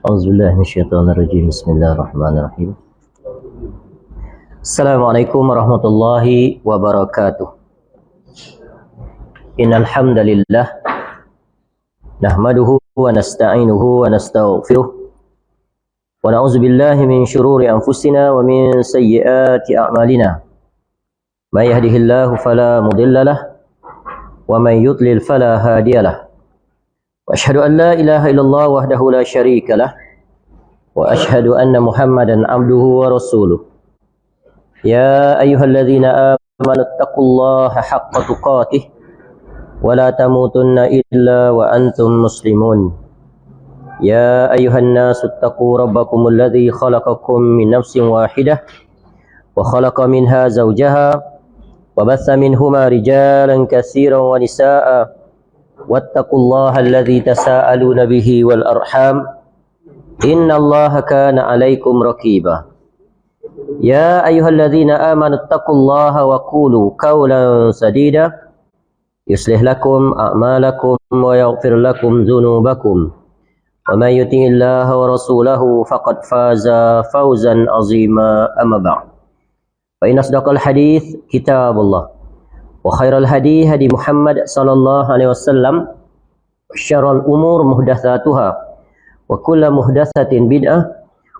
Auzubillahi minasyaitonirrajim. Bismillahirrahmanirrahim. Assalamualaikum warahmatullahi wabarakatuh. Innal hamdalillah nahmaduhu wa nasta'inuhu wa nastaghfiruh wa na'udzu billahi min shururi anfusina wa min sayyiati a'malina. May yahdihillahu fala mudhillalah wa may yudlil fala hadiyalah. Wa asyhadu an la ilaha illallah wahdahu la syarika lah wa asyhadu anna Muhammadan abduhu wa rasuluh. Ya ayyuhalladzina amanu taqullaha haqqa tuqatih wa la tamutunna illa wa antum muslimun. Ya ayyuhan nasu taqu rabbakumul ladzi khalaqakum min nafsin wahidah wa khalaqa minha zawjaha wa batha minhuma rijalan katsiran wa nisaa'a wattaqullaha alladzi tasaaluna bihi wal arham innallaha kana 'alaikum raqiba. Ya ayyuhalladzina amanu taqullaha wa qulu qawlan sadida yuslih lakum a'malakum wa yaghfir lakum dhunubakum wa may yuti'illaha wa rasulahu faqad faza fawzan 'azima. Amma ba'd. Fa inna asdaqal hadits kitabullah wa khairal hadi hadi Muhammad sallallahu alaihi wasallam wa syarrul umur muhdatsatuha wa kullu muhdatsatin bid'ah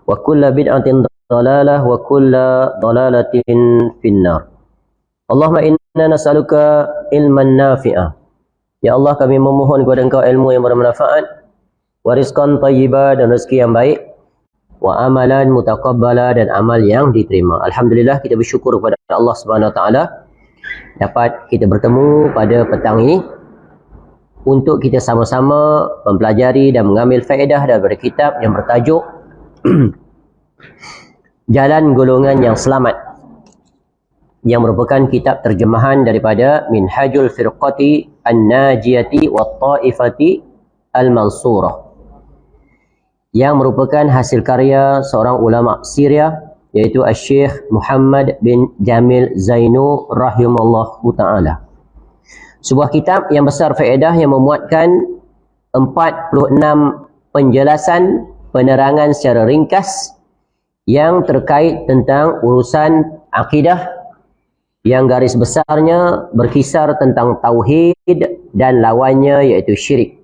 wa kullu bid'atin dhalalah wa kullu dhalalatin finnar. Allahumma inna nas'aluka ilman nafi'ah. Ya Allah, kami memohon kepada Engkau ilmu yang bermanfaat, wa rizqan thayyiba, dan rezeki yang baik, wa amalan mutaqabbala, dan amal yang diterima. Alhamdulillah, kita bersyukur kepada Allah Subhanahu wa taala dapat kita bertemu pada petang ini untuk kita sama-sama mempelajari dan mengambil faedah daripada kitab yang bertajuk Jalan Golongan yang Selamat, yang merupakan kitab terjemahan daripada Minhajul Firqati An-Najiyati wa Ta'ifati Al-Mansurah, yang merupakan hasil karya seorang ulama Syria, yaitu Syekh Muhammad bin Jamil Zainu rahimallahu ta'ala. Sebuah kitab yang besar faedah yang memuatkan 46 penjelasan, penerangan secara ringkas yang terkait tentang urusan akidah, yang garis besarnya berkisar tentang tauhid dan lawannya iaitu syirik,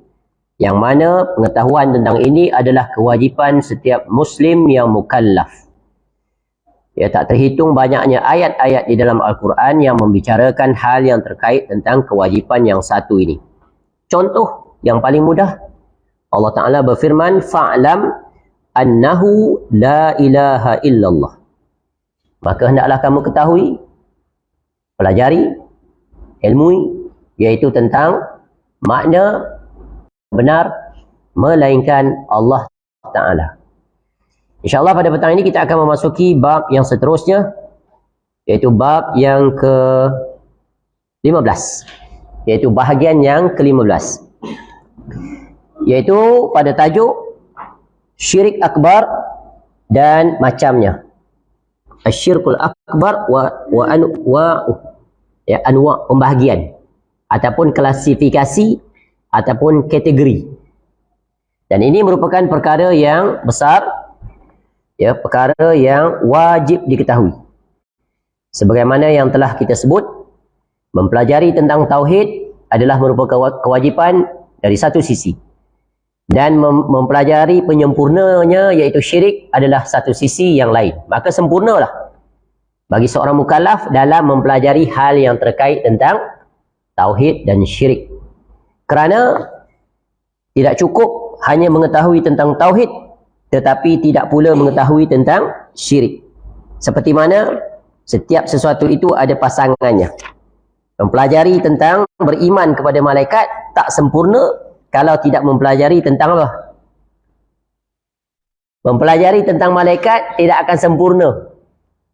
yang mana pengetahuan tentang ini adalah kewajipan setiap muslim yang mukallaf. Ya, tak terhitung banyaknya ayat-ayat di dalam Al-Quran yang membicarakan hal yang terkait tentang kewajipan yang satu ini. Contoh yang paling mudah, Allah Ta'ala berfirman, fa'lam annahu la ilaha illallah. Maka hendaklah kamu ketahui, pelajari, ilmui, iaitu tentang makna benar melainkan Allah Ta'ala. InsyaAllah pada petang ini kita akan memasuki bab yang seterusnya, iaitu bab yang ke-15, iaitu bahagian yang ke-15, iaitu pada tajuk syirik akbar dan macamnya. Asyirkul akbar anwa, pembahagian ataupun klasifikasi ataupun kategori. Dan ini merupakan perkara yang besar, ya, perkara yang wajib diketahui. Sebagaimana yang telah kita sebut, mempelajari tentang tauhid adalah merupakan kewajipan dari satu sisi, dan mempelajari penyempurnanya iaitu syirik adalah satu sisi yang lain. Maka sempurnalah bagi seorang mukallaf dalam mempelajari hal yang terkait tentang tauhid dan syirik. Kerana tidak cukup hanya mengetahui tentang tauhid, tetapi tidak pula mengetahui tentang syirik. Seperti mana setiap sesuatu itu ada pasangannya. Mempelajari tentang beriman kepada malaikat tak sempurna kalau tidak mempelajari tentang apa? Mempelajari tentang malaikat tidak akan sempurna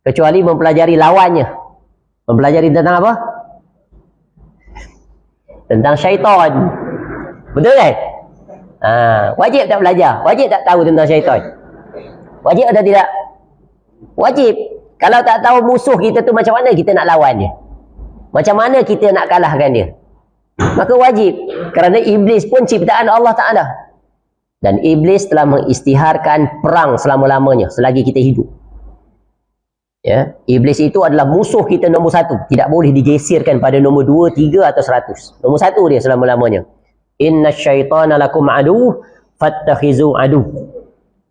kecuali mempelajari lawannya. Mempelajari tentang apa? Tentang syaitan. Betul kan? Wajib tak belajar? Wajib tak tahu tentang syaitan? Wajib atau tidak? Wajib. Kalau tak tahu musuh kita tu macam mana kita nak lawan dia? Macam mana kita nak kalahkan dia? Maka wajib. Kerana iblis pun ciptaan Allah Ta'ala. Dan iblis telah mengisytiharkan perang selama-lamanya selagi kita hidup. Ya, iblis itu adalah musuh kita nombor 1. Tidak boleh digeserkan pada nombor 2, 3 atau 100. Nombor 1 dia selama-lamanya. Inna syaitana lakum adu fattakhizu adu.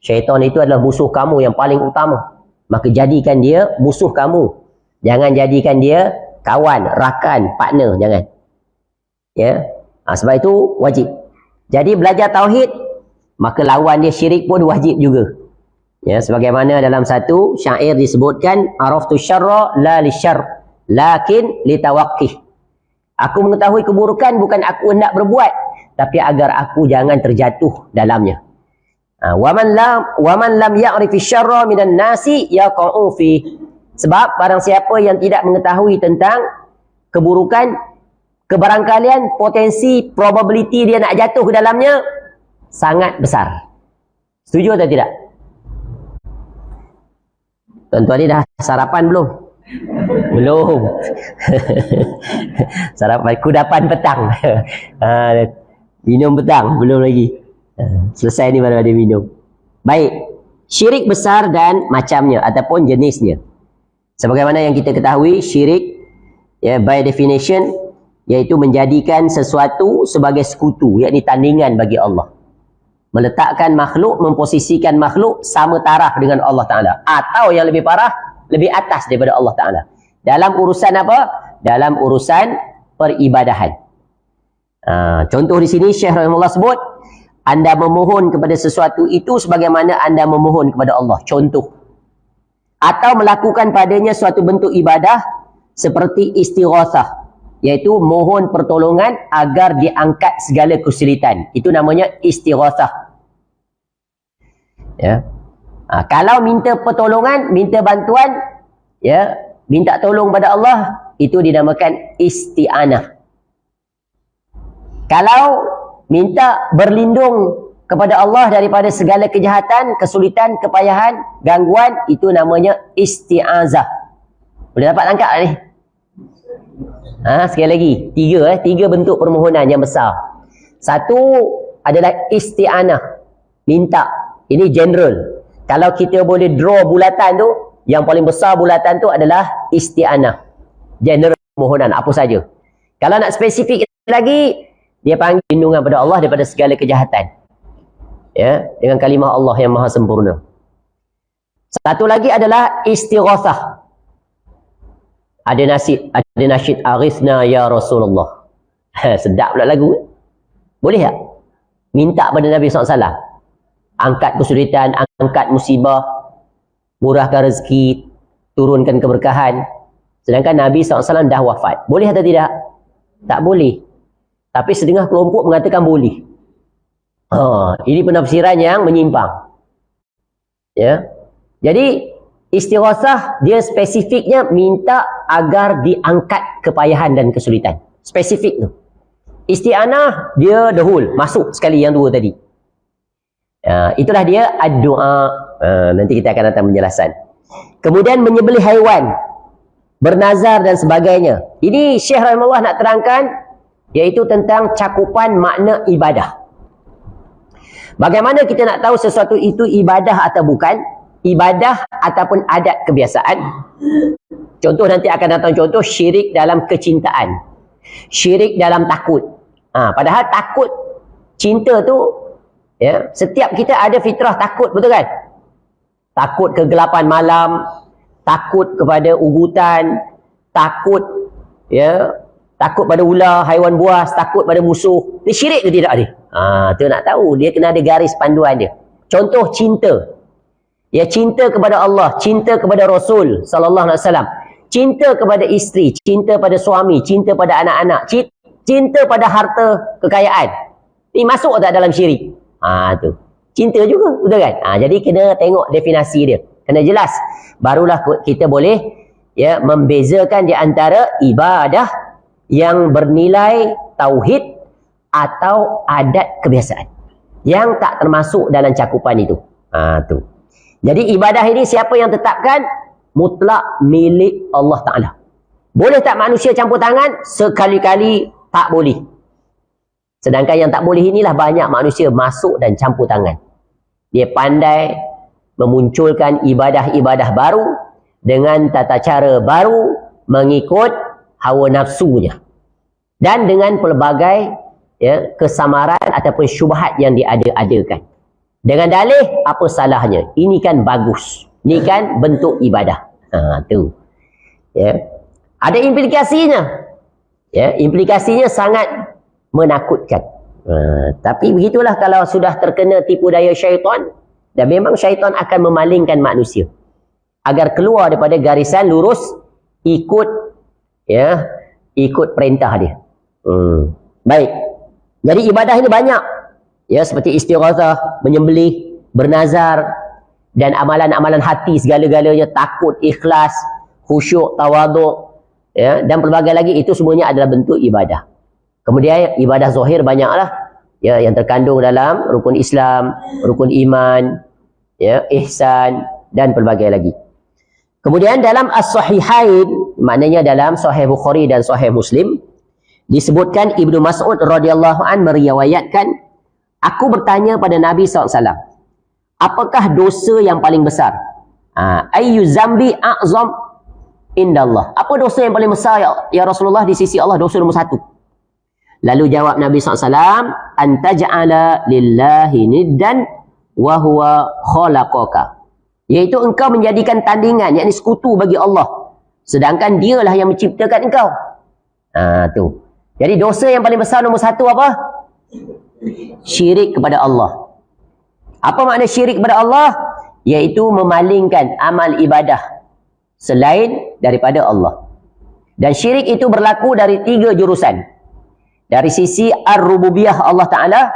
Syaitan itu adalah musuh kamu yang paling utama. Maka jadikan dia musuh kamu. Jangan jadikan dia kawan, rakan, partner. Jangan. Ya, sebab itu wajib. Jadi belajar tauhid, maka lawan dia syirik pun wajib juga. Ya, sebagaimana dalam satu syair disebutkan, araftu syarra la lisyarr, lakin litawaqqih. Aku mengetahui keburukan bukan aku hendak berbuat, tapi agar aku jangan terjatuh dalamnya. Waman lam ya'rifi syarra minan nasi yaqa'u fi. Sebab barang siapa yang tidak mengetahui tentang keburukan, kebarangkalian potensi probability dia nak jatuh ke dalamnya sangat besar. Setuju atau tidak? Tuan-tuan ni dah sarapan belum? Belum. Sarapan kudapan petang. Minum petang belum lagi. Selesai ni baru ada minum. Baik, syirik besar dan macamnya ataupun jenisnya. Sebagaimana yang kita ketahui, syirik ya, by definition, iaitu menjadikan sesuatu sebagai sekutu, yakni tandingan bagi Allah. Meletakkan makhluk, memposisikan makhluk sama taraf dengan Allah Ta'ala. Atau yang lebih parah, lebih atas daripada Allah Ta'ala. Dalam urusan apa? Dalam urusan peribadahan. Contoh di sini, Syekh Rahimahullah sebut, anda memohon kepada sesuatu itu sebagaimana anda memohon kepada Allah. Contoh. Atau melakukan padanya suatu bentuk ibadah seperti istighatsah, iaitu mohon pertolongan agar diangkat segala kesulitan. Itu namanya istighatsah. Ya. Kalau minta pertolongan, minta bantuan, ya, minta tolong pada Allah, itu dinamakan isti'anah. Kalau minta berlindung kepada Allah daripada segala kejahatan, kesulitan, kepayahan, gangguan, itu namanya isti'azah. Boleh dapat tangkap ni? Sekali lagi, tiga bentuk permohonan yang besar. Satu adalah isti'anah, minta. Ini general. Kalau kita boleh draw bulatan tu, yang paling besar bulatan tu adalah isti'anah, general permohonan, apa saja. Kalau nak spesifik lagi, dia panggil perlindungan pada Allah daripada segala kejahatan. Ya, dengan kalimah Allah yang maha sempurna. Satu lagi adalah istighatsah. Ada nasyid aghithna ya Rasulullah. Sedap pula lagu. Boleh tak? Minta pada Nabi SAW. Angkat kesulitan, angkat musibah, murahkan rezeki, turunkan keberkahan. Sedangkan Nabi SAW dah wafat. Boleh atau tidak? Tak boleh. Tapi setengah kelompok mengatakan boleh. Ini penafsiran yang menyimpang. Ya. Jadi istighatsah dia spesifiknya minta agar diangkat kepayahan dan kesulitan. Spesifik tu. Isti'anah dia the whole, masuk sekali yang dua tadi. Itulah dia ad-du'a. Nanti kita akan datang penjelasan. Kemudian menyembelih haiwan, bernazar dan sebagainya. Ini Syekh Rahimahullah nak terangkan, iaitu tentang cakupan makna ibadah. Bagaimana kita nak tahu sesuatu itu ibadah atau bukan? Ibadah ataupun adat kebiasaan. Contoh nanti akan datang contoh syirik dalam kecintaan. Syirik dalam takut. Padahal takut, cinta tu, ya, setiap kita ada fitrah takut, betul kan? Takut kegelapan malam, takut kepada ugutan, takut, ya, takut pada ular, haiwan buas, takut pada musuh. Ni syirik ke tidak ni? Tu nak tahu. Dia kena ada garis panduan dia. Contoh cinta. Ya, cinta kepada Allah, cinta kepada Rasul sallallahu alaihi wasallam, cinta kepada isteri, cinta pada suami, cinta pada anak-anak, cinta pada harta kekayaan. Ini masuk tak dalam syirik? Tu. Cinta juga, betul kan? Jadi kena tengok definisi dia. Kena jelas. Barulah kita boleh, ya, membezakan di antara ibadah yang bernilai tauhid atau adat kebiasaan yang tak termasuk dalam cakupan itu. Tu. Jadi ibadah ini siapa yang tetapkan? Mutlak milik Allah Ta'ala. Boleh tak manusia campur tangan? Sekali-kali tak boleh. Sedangkan yang tak boleh inilah banyak manusia masuk dan campur tangan. Dia pandai memunculkan ibadah-ibadah baru dengan tata cara baru mengikut hawa nafsunya. Dan dengan pelbagai kesamaran ataupun syubhat yang diada-adakan. Dengan dalih, apa salahnya? Ini kan bagus. Ini kan bentuk ibadah. Tu. Ada implikasinya. Implikasinya sangat menakutkan. Tapi begitulah kalau sudah terkena tipu daya syaitan, dan memang syaitan akan memalingkan manusia agar keluar daripada garisan lurus, ikut perintah dia. Baik. Jadi ibadah ini banyak. Seperti istighatsah, menyembelih, bernazar, dan amalan-amalan hati segala-galanya, takut, ikhlas, khusyuk, tawaduk, dan pelbagai lagi, itu semuanya adalah bentuk ibadah. Kemudian ibadah zahir banyaklah, yang terkandung dalam rukun Islam, rukun iman, ihsan, dan pelbagai lagi. Kemudian dalam as-sahihain, maknanya dalam Sahih Bukhari dan Sahih Muslim, disebutkan Ibnu Mas'ud radhiyallahu an meriwayatkan, aku bertanya pada Nabi SAW, apakah dosa yang paling besar? Ayyu zambi a'zam indallah. Apa dosa yang paling besar ya Rasulullah di sisi Allah? Dosa nombor 1. Lalu jawab Nabi SAW, antaj'ala lillahi niddan wa huwa khalaqaka. Iaitu engkau menjadikan tandingan, yakni sekutu bagi Allah. Sedangkan dialah yang menciptakan engkau. Tu. Jadi dosa yang paling besar nombor 1 apa? Syirik kepada Allah. Apa makna syirik kepada Allah? Iaitu memalingkan amal ibadah selain daripada Allah. Dan syirik itu berlaku dari 3 jurusan. Dari sisi ar-rububiyah Allah Ta'ala,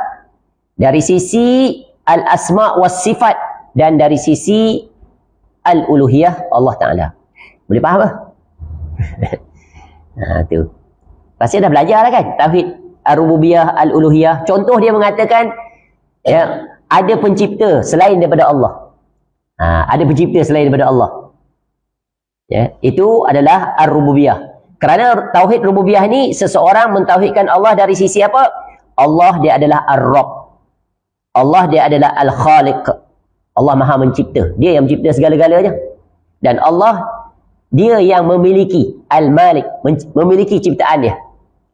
dari sisi al-asma' was sifat, dan dari sisi al-uluhiyah Allah Ta'ala. Boleh faham tak? Tu. Pasti dah belajar lah kan? Tauhid ar-rububiyah, al-uluhiyah. Contoh dia mengatakan, ada pencipta selain daripada Allah. Ada pencipta selain daripada Allah. Itu adalah ar-rububiyah. Kerana tauhid rububiyah ni, seseorang mentauhidkan Allah dari sisi apa? Allah dia adalah ar-Rabb. Allah dia adalah al-Khaliq. Allah maha mencipta. Dia yang mencipta segala-galanya. Dan Allah, dia yang memiliki al-Malik, memiliki ciptaan dia.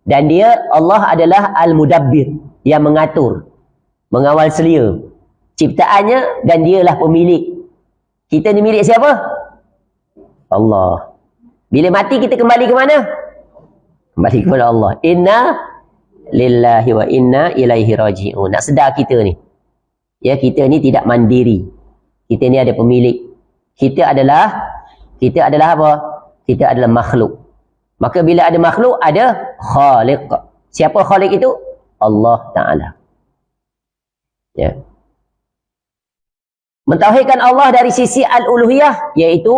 Dan dia, Allah adalah al-Mudabbir, yang mengatur, mengawal selia ciptaannya, dan dialah pemilik. Kita ni milik siapa? Allah. Bila mati kita kembali ke mana? Kembali kepada Allah. Inna lillahi wa inna ilaihi raji'un. Nak sedar kita ni. Kita ni tidak mandiri. Kita ni ada pemilik. Kita adalah apa? Kita adalah makhluk. Maka bila ada makhluk, ada khaliq. Siapa khaliq itu? Allah Ta'ala. Mentauhidkan Allah dari sisi al-uluhiyah, iaitu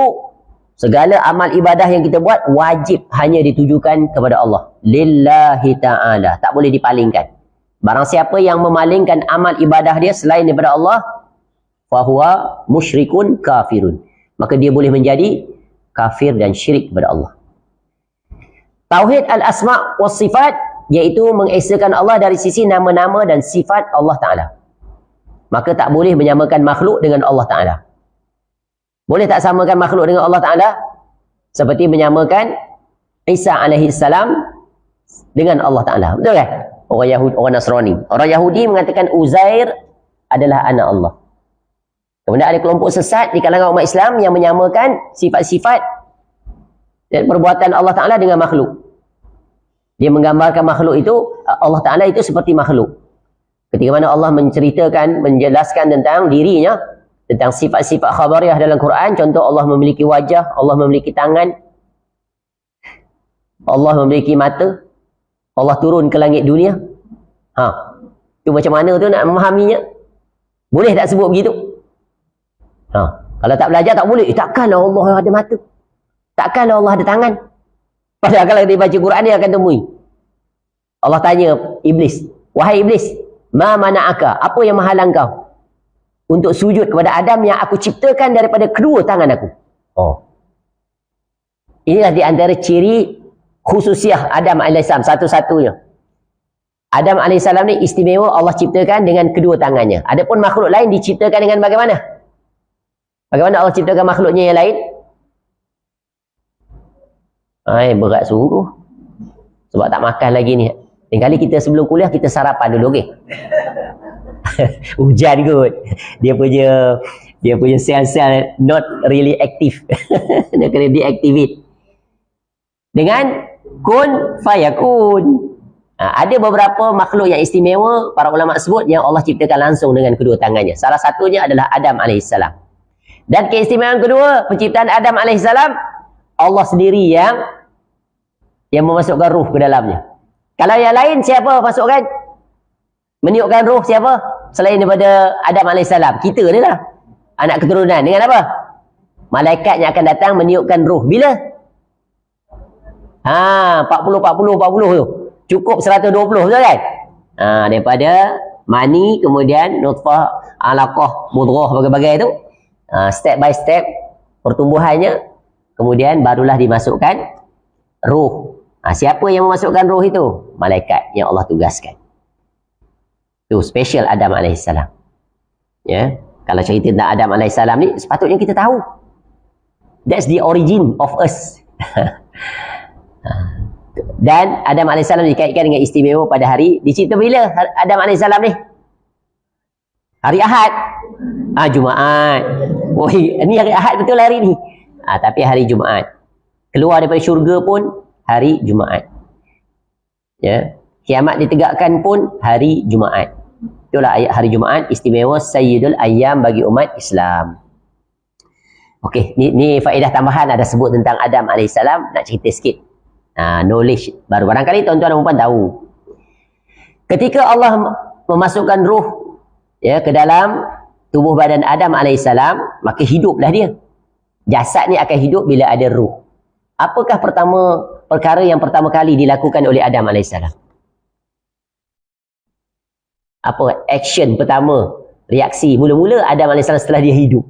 segala amal ibadah yang kita buat wajib hanya ditujukan kepada Allah. Lillahi ta'ala. Tak boleh dipalingkan. Barang siapa yang memalingkan amal ibadah dia selain daripada Allah, fahuwa musyrikun kafirun. Maka dia boleh menjadi kafir dan syirik kepada Allah. Tauhid al-asma' was sifat, iaitu mengesakan Allah dari sisi nama-nama dan sifat Allah Ta'ala. Maka tak boleh menyamakan makhluk dengan Allah Ta'ala. Boleh tak samakan makhluk dengan Allah Ta'ala? Seperti menyamakan Isa alaihi salam dengan Allah Ta'ala. Betul kan? Orang Yahudi, orang Nasrani. Orang Yahudi mengatakan Uzair adalah anak Allah. Kemudian ada kelompok sesat di kalangan umat Islam yang menyamakan sifat-sifat dan perbuatan Allah Ta'ala dengan makhluk. Dia menggambarkan makhluk itu, Allah Ta'ala itu seperti makhluk. Ketika mana Allah menceritakan, menjelaskan tentang dirinya, tentang sifat-sifat khabariyah dalam Quran, contoh Allah memiliki wajah, Allah memiliki tangan, Allah memiliki mata, Allah turun ke langit dunia. Itu macam mana tu nak memahaminya? Boleh tak sebut begitu? Kalau tak belajar tak boleh. Takkanlah Allah ada mata, takkanlah Allah ada tangan. Padahal kalau dia baca Quran dia akan temui. Allah tanya Iblis, wahai Iblis, ma mana'aka, apa yang menghalang kau untuk sujud kepada Adam yang aku ciptakan daripada kedua tangan aku? Inilah di antara ciri khususiah Adam AS, satu-satunya. Adam AS ni istimewa, Allah ciptakan dengan kedua tangannya. Adapun makhluk lain diciptakan dengan bagaimana? Bagaimana Allah ciptakan makhluknya yang lain? Berat sungguh. Sebab tak makan lagi ni. Lain kali kita sebelum kuliah, kita sarapan dulu, okey? Hujan kot. Dia punya sel-sel not really active. Dia kena deactivate. Dengan kun fayakun. Ada beberapa makhluk yang istimewa, para ulama sebut, yang Allah ciptakan langsung dengan kedua tangannya. Salah satunya adalah Adam AS. Dan keistimewaan kedua, penciptaan Adam AS, Allah sendiri yang memasukkan ruh ke dalamnya. Kalau yang lain, siapa masukkan? Meniupkan ruh siapa? Selain daripada Adam AS. Kita ni lah. Anak keturunan. Dengan apa? Malaikat yang akan datang meniupkan ruh. Bila? 40 tu. Cukup 120, betul kan? Daripada mani, kemudian nutfah, alaqah, mudghah, bagai-bagai tu. Step by step pertumbuhannya, kemudian barulah dimasukkan ruh. Siapa yang memasukkan ruh itu? Malaikat yang Allah tugaskan. Tu special Adam AS. Ya, kalau cerita tentang Adam AS ni, sepatutnya kita tahu. That's the origin of us. Dan Adam AS dikaitkan dengan istimewa pada hari dicipta bila Adam AS ni? Hari Ahad. Jumaat. Ini hari Ahad betul hari ni. Tapi hari Jumaat. Keluar daripada syurga pun hari Jumaat. Ya. Kiamat ditegakkan pun hari Jumaat. Itulah ayat hari Jumaat istimewa Sayyidul Ayyam bagi umat Islam. Okey, ni faedah tambahan ada sebut tentang Adam AS, nak cerita sikit. Knowledge baru. Barangkali tuan-tuan dan puan tahu. Ketika Allah memasukkan ruh ke dalam tubuh badan Adam AS, maka hiduplah dia. Jasad ni akan hidup bila ada ruh. Apakah perkara yang pertama kali dilakukan oleh Adam AS? Apa action pertama, reaksi mula-mula Adam AS setelah dia hidup?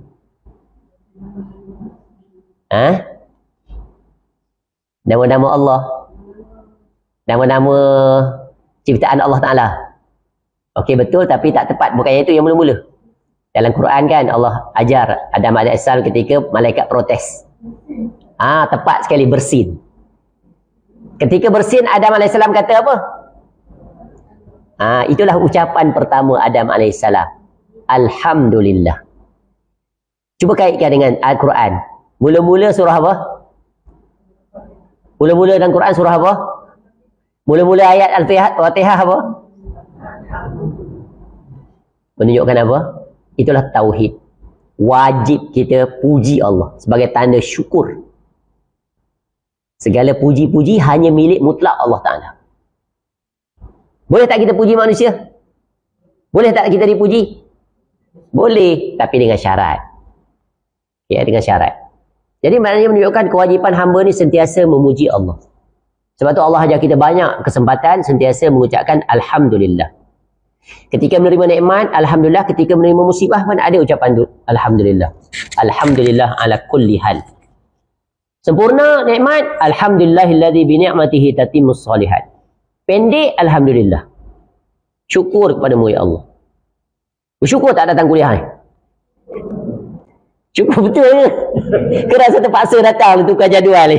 Nama-nama Allah, nama-nama ciptaan Allah Ta'ala. Okey, betul, tapi tak tepat. Bukan itu yang mula-mula. Dalam Quran kan Allah ajar Adam AS ketika malaikat protes. Tepat sekali, bersin. Ketika bersin, Adam AS kata apa? Itulah ucapan pertama Adam AS. Alhamdulillah. Cuba kaitkan dengan Al-Quran. Mula-mula surah apa? Mula-mula dalam Quran surah apa? Mula-mula ayat Al-Fatihah apa? Menunjukkan apa? Itulah tauhid. Wajib kita puji Allah sebagai tanda syukur. Segala puji-puji hanya milik mutlak Allah Ta'ala. Boleh tak kita puji manusia? Boleh tak kita dipuji? Boleh, tapi dengan syarat. Ya, dengan syarat. Jadi maknanya menunjukkan kewajipan hamba ni sentiasa memuji Allah. Sebab tu Allah ajar kita banyak kesempatan sentiasa mengucapkan Alhamdulillah. Ketika menerima nikmat, Alhamdulillah. Ketika menerima musibah pun ada ucapan Alhamdulillah. Alhamdulillah ala kulli hal. Sempurna nikmat, Alhamdulillahilladzi bini'matihi tatimmus shalihat. Pendek, Alhamdulillah. Syukur kepadamu ya Allah. Bersyukur tak datang kuliah ni? Syukur betul ke? Ke rasa terpaksa datang tukar jadual ni?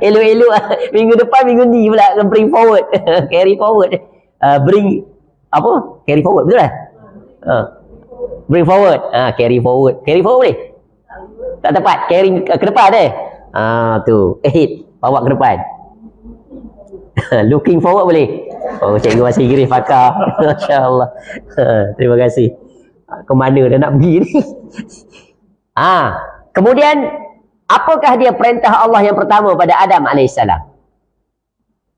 Elok-elok minggu depan, minggu ni pula bring forward. Carry forward. Carry forward, betul lah? Bring forward. Carry forward. Carry forward boleh? Tak tepat. Carry ke depan tu. Ahead. Bawa ke depan. Looking forward boleh? Cikgu bahasa Inggeris pakar. Masya Allah. Terima kasih. Ke mana dah nak pergi ni? Kemudian apakah dia perintah Allah yang pertama pada Adam AS?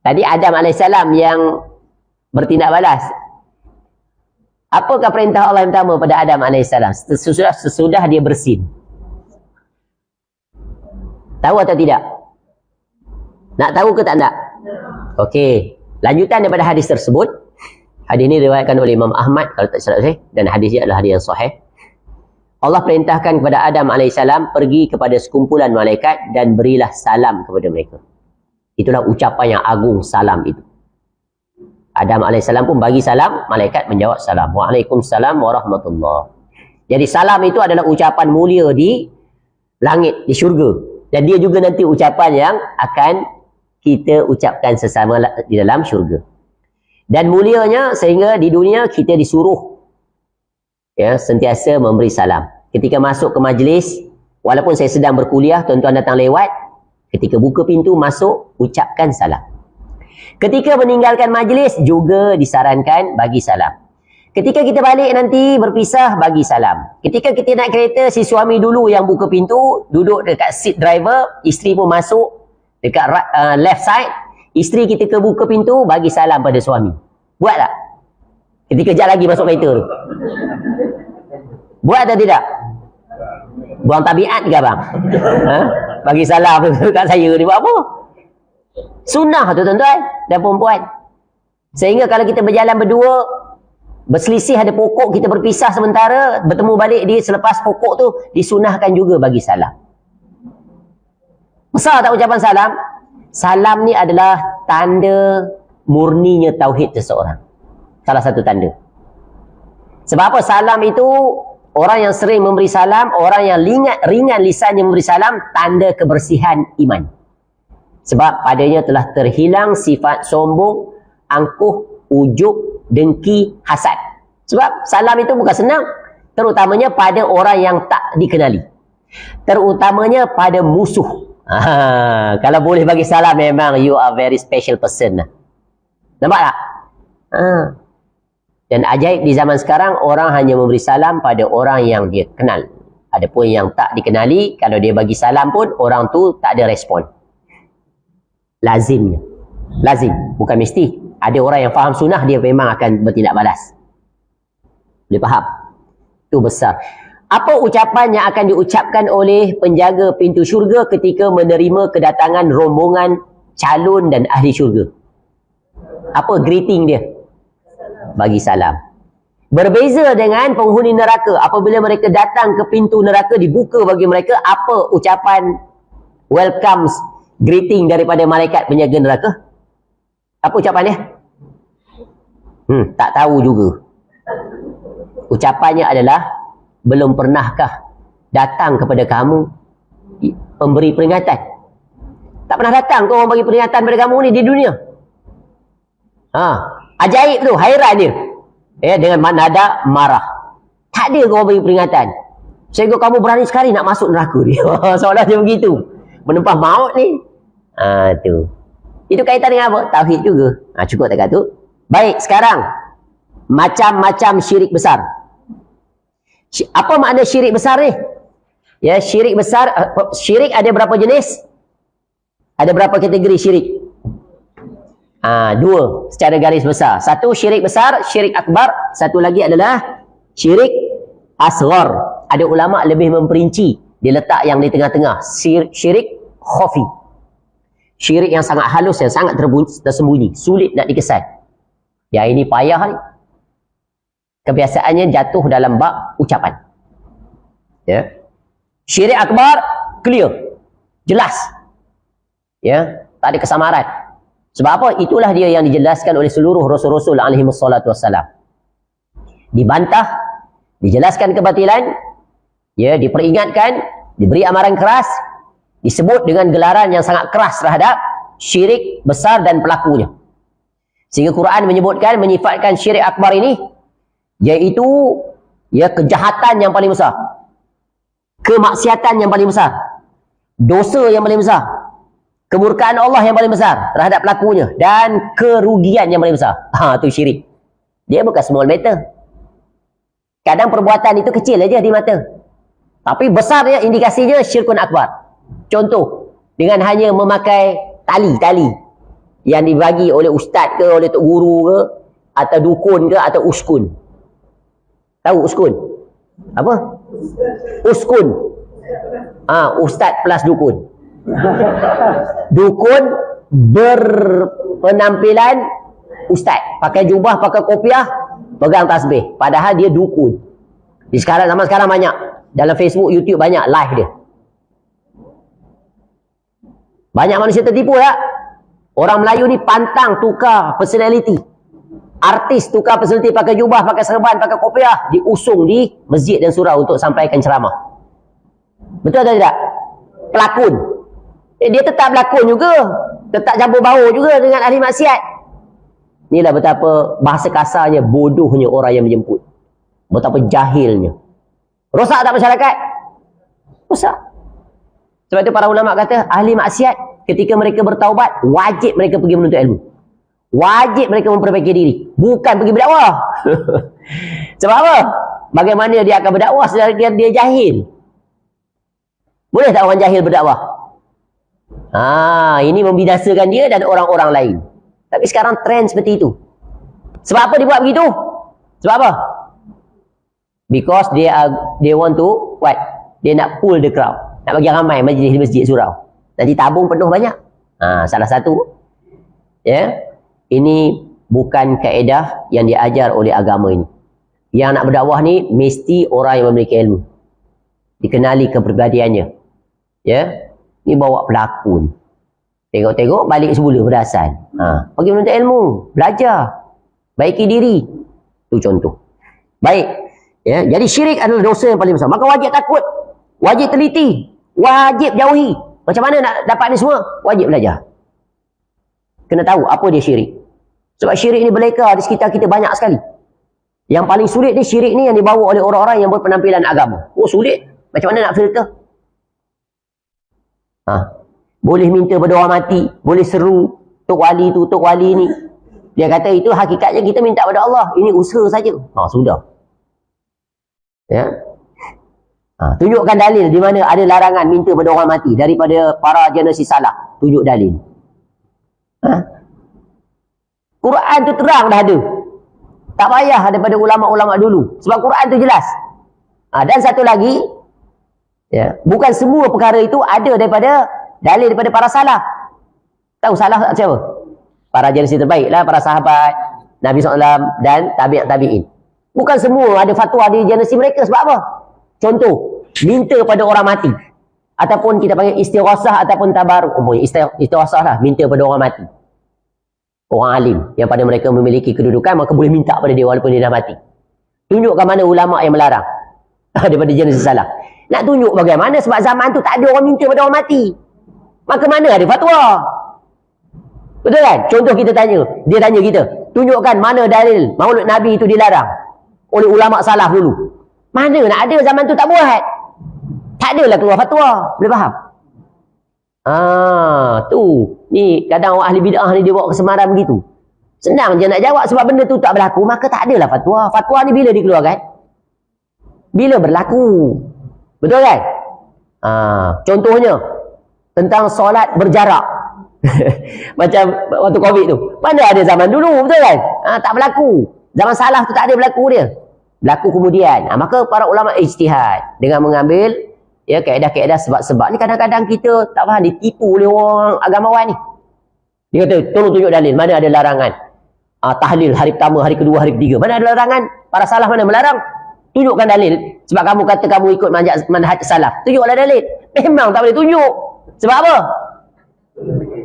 Tadi Adam AS yang bertindak balas. Apakah perintah Allah yang pertama pada Adam AS? Sesudah dia bersin. Tahu atau tidak? Nak tahu ke tak nak? Okey. Lanjutan daripada hadis tersebut. Hadis ini diriwayatkan oleh Imam Ahmad kalau tak salah saya, dan hadisnya adalah hadis yang sahih. Allah perintahkan kepada Adam AS pergi kepada sekumpulan malaikat dan berilah salam kepada mereka. Itulah ucapan yang agung, salam itu. Adam alaihissalam pun bagi salam, malaikat menjawab salam. Waalaikumsalam warahmatullahi. Jadi salam itu adalah ucapan mulia di langit, di syurga. Dan dia juga nanti ucapan yang akan kita ucapkan sesama di dalam syurga. Dan mulianya sehingga di dunia kita disuruh sentiasa memberi salam. Ketika masuk ke majlis, walaupun saya sedang berkuliah, tuan-tuan datang lewat, ketika buka pintu masuk, ucapkan salam. Ketika meninggalkan majlis juga disarankan bagi salam. Ketika kita balik nanti berpisah, bagi salam. Ketika kita naik kereta, si suami dulu yang buka pintu, duduk dekat seat driver, isteri pun masuk dekat left side, isteri kita buka pintu, bagi salam pada suami. Buat tak? Ketika kejap lagi masuk kereta tu. Buat atau tidak? Buang tabiat ke abang? Bagi salam kat saya ni, buat apa? Sunnah tu tuan-tuan dan perempuan. Sehingga kalau kita berjalan berdua, berselisih ada pokok, kita berpisah sementara, bertemu balik dia selepas pokok tu, disunahkan juga bagi salam. Besar tak ucapan salam? Salam ni adalah tanda murninya tauhid seseorang. Salah satu tanda. Sebab apa? Salam itu, orang yang sering memberi salam, orang yang ringan lisannya memberi salam, tanda kebersihan iman. Sebab padanya telah terhilang sifat sombong, angkuh, ujub, dengki, hasad. Sebab salam itu bukan senang. Terutamanya pada orang yang tak dikenali. Terutamanya pada musuh. Kalau boleh bagi salam, memang you are very special person. Nampak tak? Dan ajaib di zaman sekarang, orang hanya memberi salam pada orang yang dia kenal. Adapun yang tak dikenali, kalau dia bagi salam pun, orang tu tak ada respon. Lazimnya. Lazim, bukan mesti. Ada orang yang faham sunnah, dia memang akan bertindak balas. Boleh faham? Itu besar. Apa ucapan yang akan diucapkan oleh penjaga pintu syurga ketika menerima kedatangan rombongan calon dan ahli syurga? Apa greeting dia? Bagi salam. Berbeza dengan penghuni neraka. Apabila mereka datang ke pintu neraka, dibuka bagi mereka, apa ucapan welcome, greeting daripada malaikat penjaga neraka? Apa ucapan dia? Tak tahu juga. Ucapannya adalah, belum pernahkah datang kepada kamu pemberi peringatan? Tak pernah datang ke orang bagi peringatan pada kamu ni di dunia? Ajaib tu, hairan dia. Dengan nada marah. Tak ada orang bagi peringatan. Sehingga kamu berani sekali nak masuk neraka dia. Seolah dia begitu. Menempah maut ni. Tu. Itu kaitan dengan apa? Tauhid juga. Cukup tak kata? Baik, sekarang. Macam-macam syirik besar. Apa makna syirik besar ni? Ya, syirik besar. Syirik ada berapa jenis? Ada berapa kategori syirik? Dua secara garis besar. Satu syirik besar, syirik akbar. Satu lagi adalah syirik asghar. Ada ulama lebih memperinci. Dia letak yang di tengah-tengah. Syirik khafi. Syirik yang sangat halus, yang sangat tersembunyi. Sulit nak dikesan. Yang ini payah ni. Kebiasaannya jatuh dalam bab ucapan. Ya. Syirik akbar, clear. Jelas. Ya. Tak ada kesamaran. Sebab apa? Itulah dia yang dijelaskan oleh seluruh Rasul-Rasul alaihimussalatu wassalam. Dibantah, dijelaskan kebatilan, ya, diperingatkan, diberi amaran keras, disebut dengan gelaran yang sangat keras terhadap syirik besar dan pelakunya. Sehingga Quran menyebutkan, menyifatkan syirik akbar ini, iaitu ya, kejahatan yang paling besar, kemaksiatan yang paling besar, dosa yang paling besar, kemurkaan Allah yang paling besar terhadap pelakunya, dan kerugian yang paling besar. Itu syirik. Dia bukan small matter. Kadang perbuatan itu kecil aja di mata, tapi besarnya indikasinya syirkun akbar. Contoh, dengan hanya memakai tali-tali yang dibagi oleh ustaz ke, oleh tok guru ke, atau dukun ke, atau uskun. Tahu uskun? Apa? Uskun. Ustaz plus dukun. Dukun berpenampilan ustaz, pakai jubah, pakai kopiah, pegang tasbih, padahal dia dukun. Di zaman sekarang banyak, dalam Facebook, YouTube banyak live dia. Banyak manusia tertipu ya. Orang Melayu ni pantang tukar personality. Artis tukar personaliti, pakai jubah, pakai serban, pakai kopiah, diusung di masjid dan surau untuk sampaikan ceramah. Betul atau tidak? Pelakon. Dia tetap berlakon juga. Tetap campur baur juga dengan ahli maksiat. Inilah betapa bahasa kasarnya, bodohnya orang yang menjemput. Betapa jahilnya. Rosak tak masyarakat? Rosak. Sebab itu para ulama kata, ahli maksiat ketika mereka bertaubat, wajib mereka pergi menuntut ilmu. Wajib mereka memperbaiki diri. Bukan pergi berdakwah. Sebab apa? Bagaimana dia akan berdakwah sedangkan dia jahil? Boleh tak orang jahil berdakwah? Ini membinasakan dia dan orang-orang lain. Tapi sekarang trend seperti itu. Sebab apa dia buat begitu? Sebab apa? Because they want to what? Dia nak pull the crowd. Nak bagi ramai majlis di masjid surau. Nanti tabung penuh banyak. Salah satu. Ya. Ini bukan kaedah yang diajar oleh agama ini. Yang nak berdakwah ni mesti orang yang memiliki ilmu. Dikenali kepribadiannya. Ya. Ni bawa pelakon. Tengok-tengok balik semula berdasar. Pergi menuntut ilmu, belajar, baiki diri. Itu contoh. Baik. Ya, jadi syirik adalah dosa yang paling besar. Maka wajib takut, wajib teliti, wajib jauhi. Macam mana nak dapat ni semua? Wajib belajar. Kena tahu apa dia syirik. Sebab syirik ni berleka di sekitar kita banyak sekali. Yang paling sulit ni syirik ni yang dibawa oleh orang-orang yang berpenampilan agama. Oh sulit. Macam mana nak filter? Boleh minta pada orang mati, boleh seru Tok Wali tu, Tok Wali ni. Dia kata itu hakikatnya kita minta pada Allah. Ini usaha saja. Sudah. Ya. Tunjukkan dalil di mana ada larangan minta pada orang mati daripada para generasi salaf. Tunjuk dalil. Quran tu terang dah ada. Tak payah daripada ulama-ulama dulu. Sebab Quran tu jelas. Dan satu lagi, ya, bukan semua perkara itu ada daripada dalil daripada para salaf. Tahu salaf siapa? Para generasi terbaik lah, para sahabat Nabi SAW dan tabi'in. Bukan semua ada fatwa di generasi mereka. Sebab apa? Contoh, minta pada orang mati. Ataupun kita panggil istighasah ataupun tabaruk. Istighasah lah, minta pada orang mati. Orang alim yang pada mereka memiliki kedudukan, maka boleh minta pada dia walaupun dia dah mati. Tunjukkan mana ulama yang melarang daripada generasi salaf. Nak tunjuk bagaimana? Sebab zaman tu tak ada orang minta pada orang mati. Maka mana ada fatwa? Betul kan? Contoh kita tanya. Dia tanya kita. Tunjukkan mana dalil maulud Nabi itu dilarang oleh ulama salaf dulu. Mana nak ada, zaman tu tak buat. Tak adalah keluar fatwa. Boleh faham? Tu. Ni kadang orang ahli bid'ah ni dia bawa kesemaran begitu. Senang je nak jawab sebab benda tu tak berlaku. Maka tak adalah fatwa. Fatwa ni bila dikeluarkan? Bila berlaku. Betul kan? Contohnya tentang solat berjarak. Macam waktu Covid tu. Mana ada zaman dulu, betul kan? Tak berlaku. Zaman salaf tu tak ada berlaku dia. Berlaku kemudian. Maka para ulama ijtihad dengan mengambil ya kaedah-kaedah sebab-sebab ni. Kadang-kadang kita tak faham, ditipu oleh orang agamawan ni. Dia kata, tolong tunjuk dalil. Mana ada larangan? Tahlil hari pertama, hari kedua, hari ketiga. Mana ada larangan? Para salaf mana melarang? Tunjukkan dalil. Sebab kamu kata kamu ikut manhaj salaf. Tunjuklah dalil. Memang tak boleh tunjuk. Sebab apa?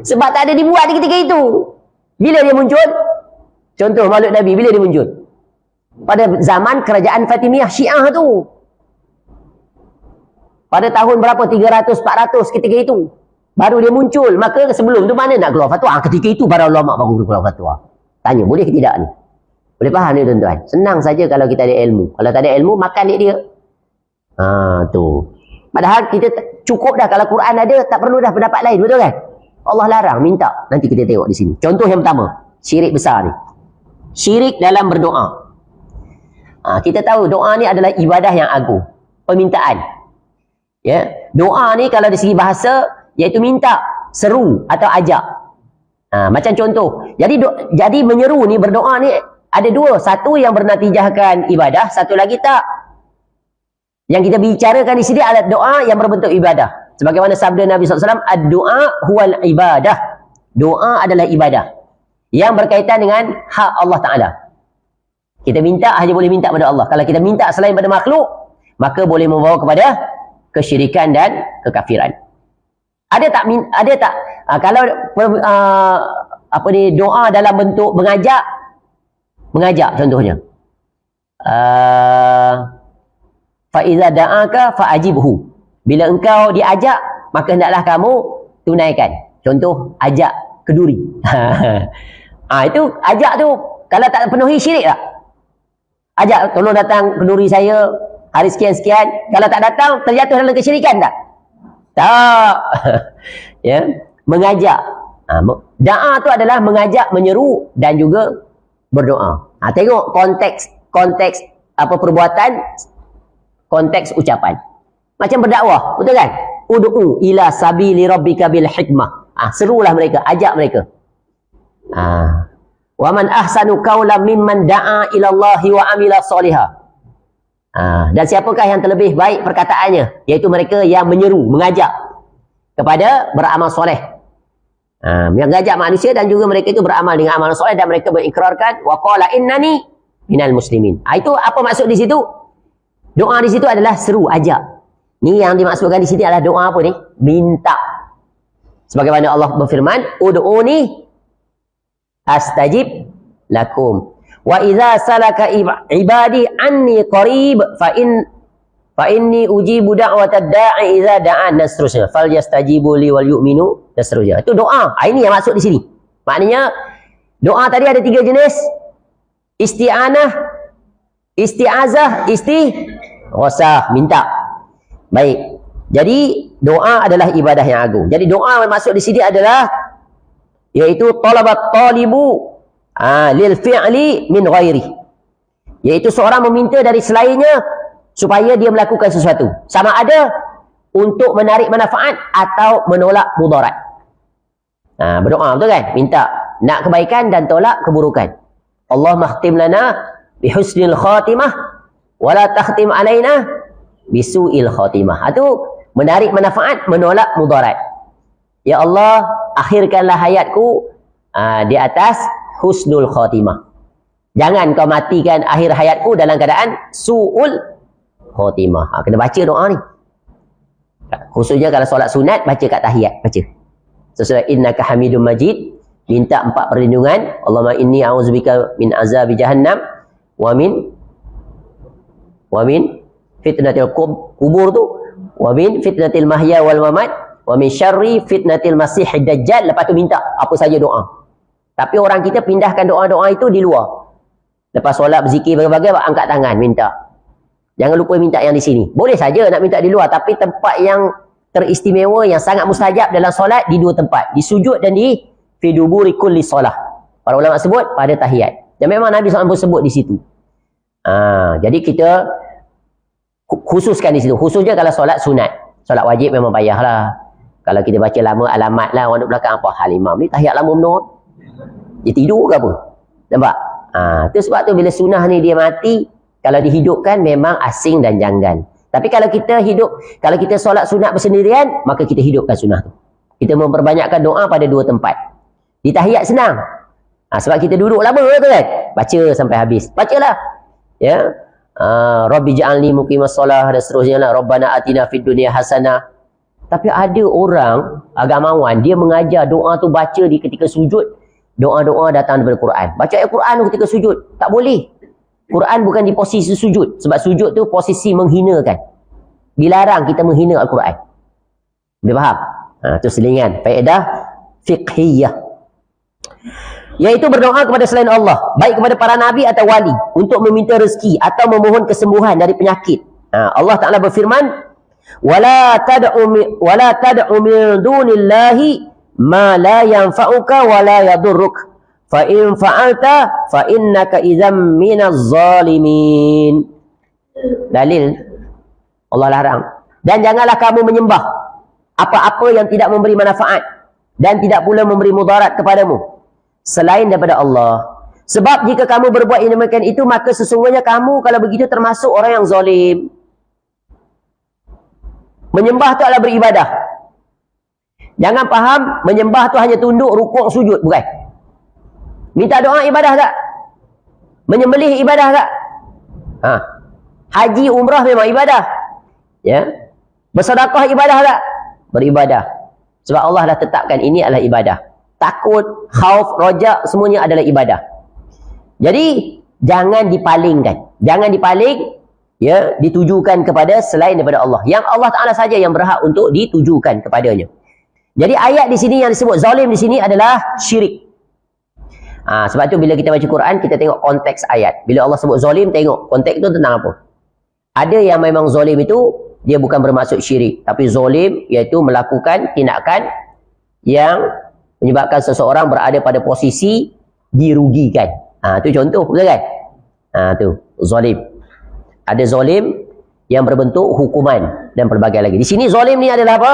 Sebab tak ada dibuat di ketika itu. Bila dia muncul? Contoh maulud Nabi, bila dia muncul? Pada zaman kerajaan Fatimiyah Syiah tu. Pada tahun berapa? 300-400 ketika itu. Baru dia muncul. Maka sebelum tu mana nak keluar fatwa? Ketika itu para ulama baru keluar fatwa. Tanya, boleh ke tidak ni? Boleh faham ni tuan-tuan? Senang saja kalau kita ada ilmu. Kalau tak ada ilmu, makan duit dia. Tu. Padahal kita cukup dah. Kalau Quran ada, tak perlu dah pendapat lain. Betul kan? Allah larang, minta. Nanti kita tengok di sini. Contoh yang pertama. Syirik besar ni. Syirik dalam berdoa. Kita tahu doa ni adalah ibadah yang agung. Permintaan. Ya, doa ni kalau dari segi bahasa, iaitu minta, seru atau ajak. Macam contoh. Jadi menyeru ni, berdoa ni ada dua. Satu yang bernatijahkan ibadah, satu lagi tak. Yang kita bicarakan di sini adalah doa yang berbentuk ibadah. Sebagaimana sabda Nabi SAW, ad-du'a huwal ibadah. Doa adalah ibadah. Yang berkaitan dengan hak Allah Ta'ala. Kita minta, hanya boleh minta pada Allah. Kalau kita minta selain pada makhluk, maka boleh membawa kepada kesyirikan dan kekafiran. Ada tak kalau doa dalam bentuk mengajak, Mengajak contohnya. Fa iza da'aka fa ajibhu. Bila engkau diajak, maka hendaklah kamu tunaikan. Contoh, ajak keduri. Itu ajak tu kalau tak penuhi syirik tak? Ajak, tolong datang keduri saya hari sekian-sekian. Kalau tak datang, terjatuh dalam kesyirikan tak? Tak. Ya, mengajak. Doa tu adalah mengajak, menyeru dan juga berdoa. Tengok konteks apa perbuatan, konteks ucapan. Macam berdakwah, betul kan? Ud'u ila sabili rabbika bil hikmah. Serulah mereka, ajak mereka. Wa man ahsanu qawlan mimman da'a ila Allahi wa amila shalihah. Dan siapakah yang terlebih baik perkataannya? Iaitu mereka yang menyeru, mengajak kepada beramal soleh. Yang mengajak manusia dan juga mereka itu beramal dengan amal soleh dan mereka mengikrarkan wa qala innani minal muslimin. Itu apa maksud di situ? Doa di situ adalah seru, ajak. Ni yang dimaksudkan di sini adalah doa apa ni? Minta. Sebagaimana Allah berfirman, ud'uni astajib lakum. Wa idza salaka ibadi anni qarib fa inni ujibu da'watad da'i idza da'an, dan seterusnya. Falyastajibu li wal yu'minu, dan seterusnya. Itu doa. Ini yang maksud di sini. Maknanya doa tadi ada 3 jenis. Isti'anah, isti'azah, istighosah, minta. Baik. Jadi doa adalah ibadah yang agung. Jadi doa yang maksud di sini adalah yaitu talabat talibu lil fi'li min ghairi. Yaitu seorang meminta dari selainnya supaya dia melakukan sesuatu. Sama ada untuk menarik manfaat atau menolak mudarat. Berdoa, betul kan? Minta nak kebaikan dan tolak keburukan. Allah makhtim lana bihusnil khatimah wala takhtim alaina bisu'il khatimah. Itu menarik manfaat, menolak mudarat. Ya Allah, akhirkanlah hayatku di atas husnul khatimah. Jangan kau matikan akhir hayatku dalam keadaan su'ul khatimah. Kena baca doa ni. Khususnya kalau solat sunat, baca kat tahiyat, baca. Sesuai innaka hamidum majid, minta 4 perlindungan. Allahumma inni a'udzubika min azabi jahannam wa min fitnatil kubur tu, wa min fitnatil mahya wal mamat, wa min syarri fitnatil masihid dajjal. Lepas tu minta apa saja doa. Tapi orang kita pindahkan doa-doa itu di luar. Lepas solat berzikir berbagai, angkat tangan minta. Jangan lupa minta yang di sini. Boleh saja nak minta di luar, tapi tempat yang teristimewa, yang sangat mustajab dalam solat di 2 tempat, di sujud dan di fi duburi kulli solah. Para ulama sebut pada tahiyat. Dan memang Nabi SAW sebut di situ. Jadi kita khususkan di situ. Khususnya kalau solat sunat. Solat wajib memang payahlah. Kalau kita baca lama alamat lah, orang duduk belakang apa hal imam ni tahiyat lama benar. Dia tidur ke apa? Nampak? Itu sebab tu bila sunnah ni dia mati, kalau dihidupkan memang asing dan janggal. Tapi kalau kita solat sunat bersendirian, maka kita hidupkan sunnah tu. Kita memperbanyakkan doa pada 2 tempat. Di tahiyat senang. Sebab kita duduk lama tu kan? Baca sampai habis. Bacalah. Ya. Rabbi ja'alni muqimas solah dan seterusnya lah. Rabbana atina fid dunya hasanah. Tapi ada orang agamawan, dia mengajar doa tu baca di ketika sujud. Doa-doa datang daripada Quran. Baca ayat Quran tu ketika sujud. Tak boleh. Quran bukan di posisi sujud. Sebab sujud tu posisi menghinakan. Dilarang kita menghina Al-Quran. Boleh faham? Itu selingan. Faedah fiqhiyah. Iaitu berdoa kepada selain Allah, baik kepada para nabi atau wali, untuk meminta rezeki atau memohon kesembuhan dari penyakit. Allah Ta'ala berfirman, wala tad'u min dunillahi ma la yanfa'uka wa la yadurruk, fa in fa'alta fa innaka idzam minaz zalimin. Dalil, Allah larang. Dan janganlah kamu menyembah apa-apa yang tidak memberi manfaat dan tidak pula memberi mudarat kepadamu selain daripada Allah. Sebab jika kamu berbuat yang demikian itu, maka sesungguhnya kamu kalau begitu termasuk orang yang zalim. Menyembah itu adalah beribadah. Jangan faham menyembah itu hanya tunduk, rukuk, sujud. Bukan. Minta doa ibadah tak? Menyembelih ibadah tak? Haji, umrah memang ibadah. Ya. Bersedekah ibadah tak? Beribadah. Sebab Allah dah tetapkan ini adalah ibadah. Takut, khauf, rojak, semuanya adalah ibadah. Jadi, jangan dipalingkan. Jangan dipaling, ya, ditujukan kepada selain daripada Allah. Yang Allah Ta'ala saja yang berhak untuk ditujukan kepadanya. Jadi ayat di sini yang disebut zalim di sini adalah syirik. Sebab tu bila kita baca Quran, kita tengok konteks ayat. Bila Allah sebut zalim, tengok konteks tu tentang apa. Ada yang memang zalim itu, dia bukan bermaksud syirik. Tapi zalim iaitu melakukan tindakan yang menyebabkan seseorang berada pada posisi dirugikan. Tu contoh, betul kan? Tu zalim. Ada zalim yang berbentuk hukuman dan pelbagai lagi. Di sini zalim ni adalah apa?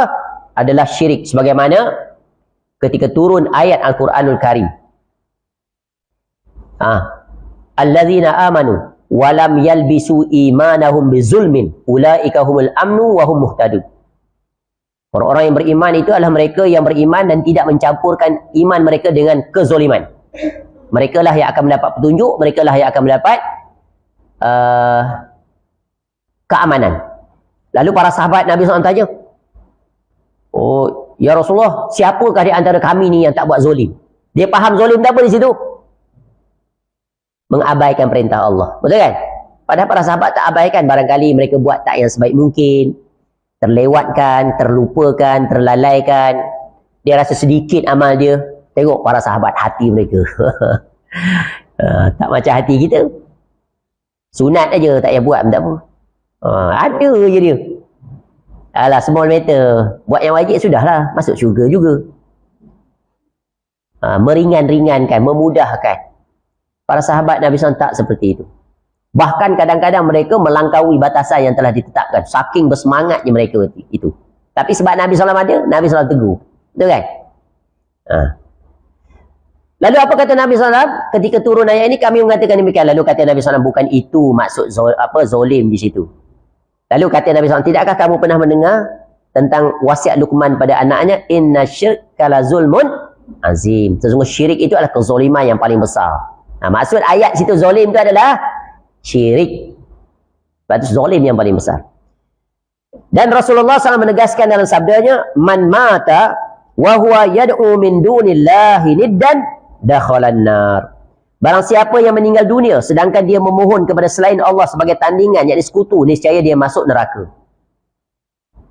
Adalah syirik. Sebagaimana ketika turun ayat Al-Quranul Karim. Alladzina amanu walam yalbisu imanahum bizulmin ulaika humul amnu wa hum muhtadun. Orang-orang yang beriman itu adalah mereka yang beriman dan tidak mencampurkan iman mereka dengan kezoliman. Mereka lah yang akan mendapat petunjuk, mereka lah yang akan mendapat keamanan. Lalu para sahabat Nabi SAW tanya, oh ya Rasulullah, siapakah di antara kami ni yang tak buat zolim? Dia faham zolim tak apa di situ? Mengabaikan perintah Allah. Betul kan? Padahal para sahabat tak abaikan. Barangkali mereka buat tak yang sebaik mungkin. Terlewatkan, terlupakan, terlalaikan. Dia rasa sedikit amal dia. Tengok para sahabat, hati mereka. Tak macam hati kita. Sunat aja tak payah buat, tak apa. Ada je dia. Alah, small matter. Buat yang wajib sudahlah. Masuk syurga juga. Meringan-ringankan, memudahkan. Para sahabat Nabi SAW tak seperti itu. Bahkan kadang-kadang mereka melangkaui batasan yang telah ditetapkan. Saking bersemangatnya mereka itu. Tapi sebab Nabi SAW ada, Nabi SAW tegur. Betul kan? Lalu apa kata Nabi SAW? Ketika turun ayat ini kami mengatakan demikian. Lalu kata Nabi SAW, bukan itu maksud zolim di situ. Lalu kata Nabi SAW, tidakkah kamu pernah mendengar tentang wasiat Luqman pada anaknya? Inna syirka la zulmun azim. Sesungguhnya syirik itu adalah kezoliman yang paling besar. Maksud ayat situ zolim itu adalah syirik. Sebab itu zolim yang paling besar. Dan Rasulullah SAW menegaskan dalam sabdanya, man mata wa huwa yad'u min dunillahi niddan dakhalan nar. Barang siapa yang meninggal dunia sedangkan dia memohon kepada selain Allah sebagai tandingan, yakni sekutu, niscaya dia masuk neraka.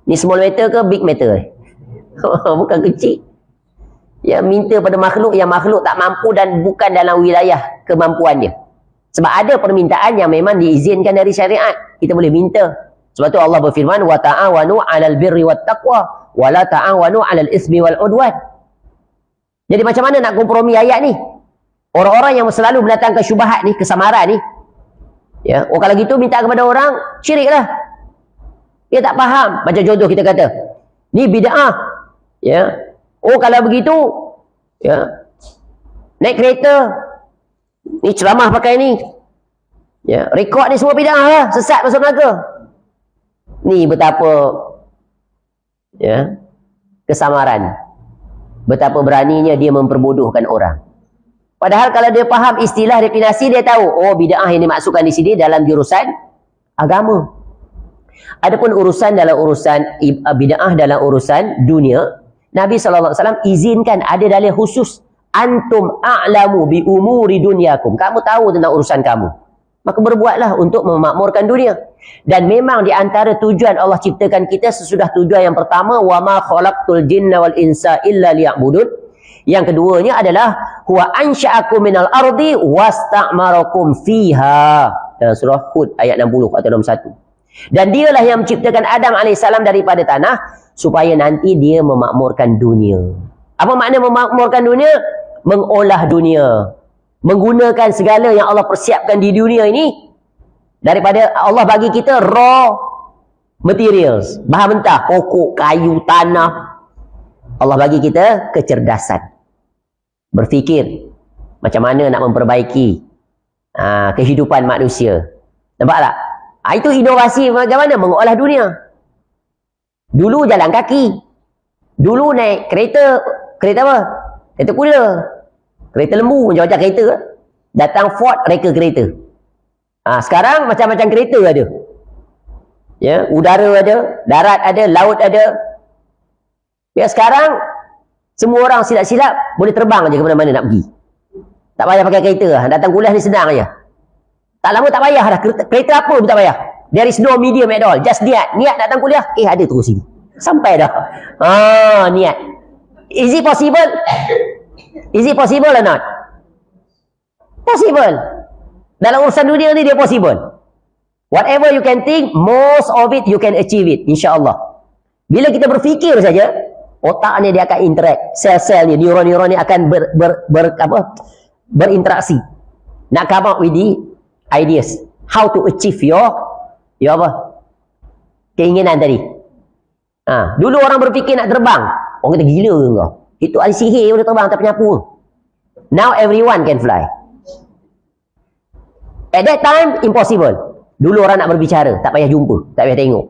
Ni small matter ke big matter? Bukan kecil. Yang minta pada makhluk yang makhluk tak mampu dan bukan dalam wilayah kemampuan dia. Sebab ada permintaan yang memang diizinkan dari syariat. Kita boleh minta. Sebab tu Allah berfirman, wa ta'awanu 'alal birri wat taqwa wa la ta'awanu 'alal ismi wal 'udwan. Jadi macam mana nak kompromi ayat ni? Orang-orang yang selalu mendatangkan syubhat ni, kesamaran ni. Ya, kalau gitu minta kepada orang, syiriklah. Dia tak faham. Macam contoh kita kata, ni bid'ah. Ya. Kalau begitu, ya, naik kereta, ni ceramah pakai ni, ya, rekod ni semua bid'ah lah, sesat masuk neraka. Ni betapa, ya, kesamaran, betapa beraninya dia memperbodohkan orang. Padahal kalau dia faham istilah definisi, dia tahu, oh bid'ah yang dimaksudkan di sini dalam jurusan agama. Adapun urusan dalam urusan bid'ah dalam urusan dunia, Nabi SAW izinkan, ada dalil khusus. Antum a'lamu bi umuri dunyakum. Kamu tahu tentang urusan kamu. Maka berbuatlah untuk memakmurkan dunia. Dan memang di antara tujuan Allah ciptakan kita sesudah tujuan yang pertama, wa ma khalaqtul jinna wal insa illa liya'budun. Yang keduanya adalah huwa ansha'akum minal ardi wasta'marakum fiha. Dalam surah Hud ayat 60 atau 61. Dan dialah yang menciptakan Adam AS daripada tanah supaya nanti dia memakmurkan dunia. Apa makna memakmurkan dunia? Mengolah dunia. Menggunakan segala yang Allah persiapkan di dunia ini. Daripada Allah bagi kita raw materials. Bahan mentah, pokok, kayu, tanah. Allah bagi kita kecerdasan. Berfikir macam mana nak memperbaiki kehidupan manusia. Nampak tak? Itu inovasi macam mana mengolah dunia. Dulu jalan kaki. Dulu naik kereta. Kereta apa? Kereta kuda. Kereta lembu, macam-macam kereta. Datang Ford, reka kereta. Sekarang macam-macam kereta ada. Ya, udara ada, darat ada, laut ada. Ya, sekarang semua orang silap-silap boleh terbang aja ke mana-mana nak pergi. Tak payah pakai kereta. Datang kuliah ni senang aja. Tak lama tak payah dah. Kereta apa pun tak payah. There is no medium at all. Just niat. Niat nak datang kuliah. Ada terus sini. Sampai dah. Niat. Is it possible? Is it possible or not? Possible. Dalam urusan dunia ni dia possible. Whatever you can think, most of it you can achieve it. InsyaAllah. Bila kita berfikir saja, otak ni dia akan interact. Sel-sel ni, neuron-neuron ni akan berinteraksi. Nak come up with the ideas. How to achieve your keinginan tadi. Dulu orang berfikir nak terbang. Orang kata gila ke kau? Itu ahli sihir boleh terbang tak penyapu. Now everyone can fly. At that time, impossible. Dulu orang nak berbicara, tak payah jumpa, tak payah tengok.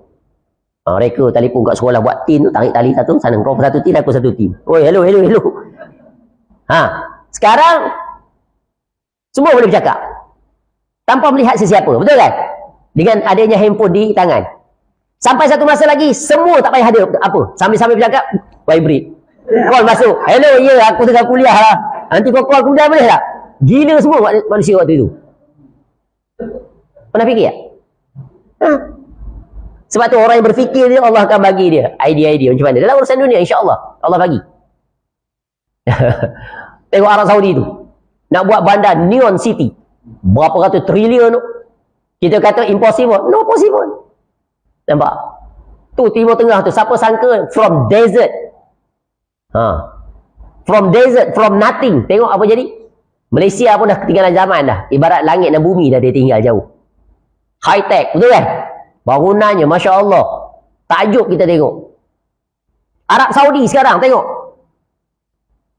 Mereka telefon kat sekolah buat team tu, tarik tali satu, sana kau satu team, aku satu team. Oi, hello. Sekarang, semua boleh bercakap. Tanpa melihat sesiapa, betul kan? Dengan adanya handphone di tangan. Sampai satu masa lagi, semua tak payah ada apa. Sambil-sambil bercakap, vibrate. Call masuk. Hello, ya, aku tengah kuliah lah. Nanti kau call kemudian boleh tak? Gila semua manusia waktu itu. Pernah fikir tak? Sebab tu orang yang berfikir dia, Allah akan bagi dia idea-idea macam mana. Dalam urusan dunia, insya-Allah Allah bagi. Tengok Arab Saudi tu. Nak buat bandar Neon City. Berapa ratus trilion tu. Kita kata impossible. No possible. Nampak? Tu Timur Tengah tu. Siapa sangka from desert. From desert, from nothing. Tengok apa jadi. Malaysia pun dah ketinggalan zaman dah. Ibarat langit dan bumi dah dia tinggal jauh. High tech, betul kan? Bangunannya, Masya Allah. Takjub kita tengok. Arab Saudi sekarang, tengok.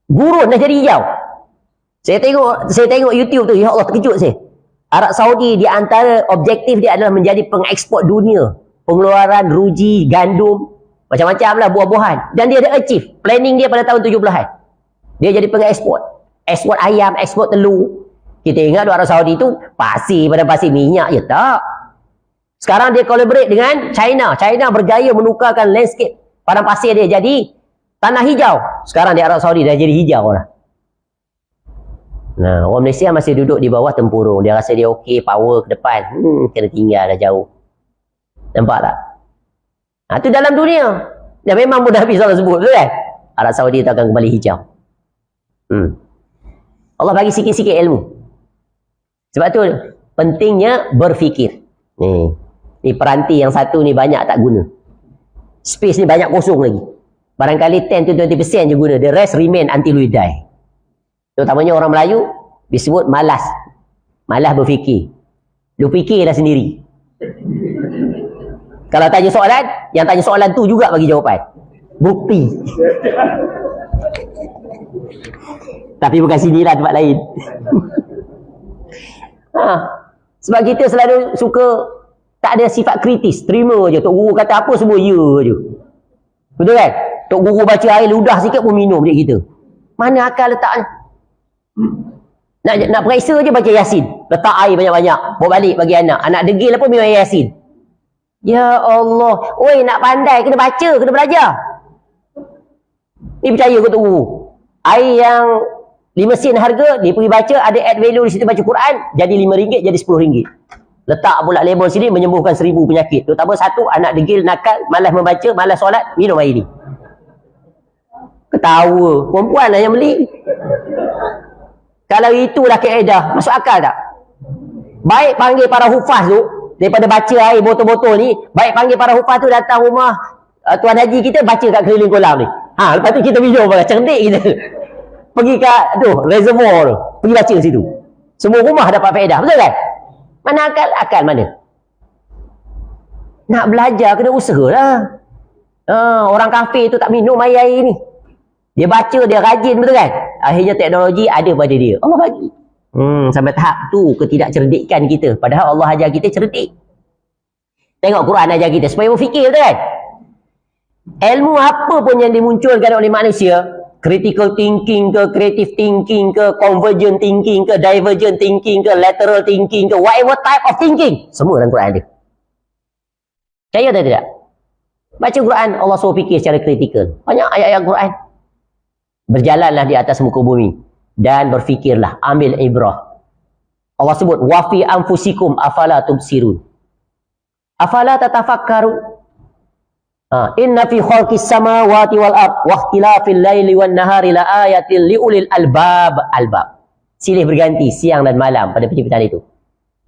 Gurun dah jadi hijau. Saya tengok YouTube tu, ya Allah, terkejut saya. Arab Saudi di antara objektif dia adalah menjadi pengeksport dunia. Pengeluaran ruji, gandum, macam-macam lah buah-buahan. Dan dia ada achieve. Planning dia pada tahun 70-an. Dia jadi pengeksport. Ekspor ayam, ekspor telur. Kita ingat Arab Saudi tu pasir pada pasir minyak. Ya tak. Sekarang dia collaborate dengan China. China berjaya menukarkan landscape padang pasir dia jadi tanah hijau. Sekarang di Arab Saudi dah jadi hijau lah. Nah, orang Malaysia masih duduk di bawah tempurung. Dia rasa dia okey, power ke depan. Kena tinggal dah jauh. Nampak tak? Itu dalam dunia. Dan memang mudah habis Allah sebut. Betul kan? Arab Saudi tak akan kembali hijau. Allah bagi sikit-sikit ilmu. Sebab tu pentingnya berfikir. Ni peranti yang satu ni banyak tak guna. Space ni banyak kosong lagi. Barangkali 10-20% je guna. The rest remain until we die. Terutamanya orang Melayu disebut malas. Malas berfikir. Lu fikirlah sendiri. Kalau tanya soalan, yang tanya soalan tu juga bagi jawapan. Bukti. Tapi bukan sinilah, tempat lain. Sebab kita selalu suka tak ada sifat kritis. Terima je. Tok Guru kata apa, semua ya je. Betul kan? Tok Guru baca air ludah sikit pun minum dia kita. Mana akal letaknya? Nak periksa je baca Yasin. Letak air banyak-banyak. Bawa balik bagi anak. Anak degil apa minum air Yasin. Ya Allah. Oi, nak pandai kena baca, kena belajar. Ni percaya ke Tok Guru? Air yang 5 sen harga, dia pergi baca, ada add value di situ baca Quran, jadi RM5, jadi RM10. Letak pula label sini, menyembuhkan 1000 penyakit. Terutama satu, anak degil, nakal, malas membaca, malas solat, minum air ni. Ketawa. Perempuan lah yang beli. Kalau itulah kaedah, masuk akal tak? Baik panggil para hufaz tu, daripada baca air botol-botol ni, baik panggil para hufaz tu datang rumah Tuan Haji kita, baca kat keliling kolam ni. Lepas tu kita minum, cerdik kita. Pergi kat tu, reservoir tu. Pergi baca situ. Semua rumah dapat faedah. Betul kan? Mana akal? Akal mana? Nak belajar kena usaha lah. Orang kafir tu tak minum air ni. Dia baca, dia rajin, betul kan? Akhirnya teknologi ada pada dia. Allah bagi. Sampai tahap tu ketidakcerdikan kita. Padahal Allah ajar kita cerdik. Tengok Quran ajar kita supaya berfikir, betul kan? Ilmu apa pun yang dimunculkan oleh manusia, critical thinking ke, creative thinking ke, convergent thinking ke, divergent thinking ke, lateral thinking ke, whatever type of thinking, semua dalam Quran ada. Percaya atau tidak? Baca Quran, Allah suruh fikir secara kritikal. Banyak ayat-ayat Quran. Berjalanlah di atas muka bumi dan berfikirlah, ambil ibrah. Allah sebut wa fi anfusikum afala tubsirun. Afala tatafakkaru. Inna fi khalqis samawati wal ard wa ikhtilafil laili wan nahari la ayatin liulil albab. Albab. Silih berganti siang dan malam pada penciptaan itu.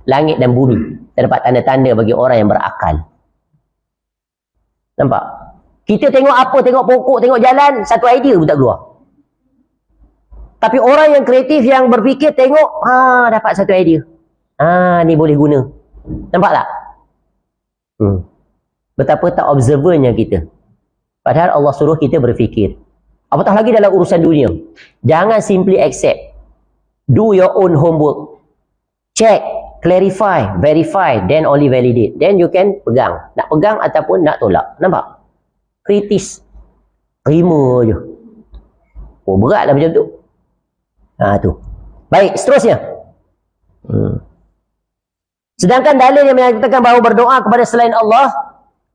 Langit dan bumi terdapat tanda-tanda bagi orang yang berakal. Nampak? Kita tengok apa, tengok pokok, tengok jalan, satu idea pun tak keluar. Tapi orang yang kreatif, yang berfikir, tengok, dapat satu idea. Ni boleh guna. Nampak tak? Betapa tak observernya kita. Padahal Allah suruh kita berfikir. Apatah lagi dalam urusan dunia. Jangan simply accept. Do your own homework. Check, clarify, verify, then only validate. Then you can pegang. Nak pegang ataupun nak tolak. Nampak? Kritis. Terima je. Oh, beratlah macam tu. Tu. Baik, seterusnya. Sedangkan dalil yang menyatakan bahawa berdoa kepada selain Allah,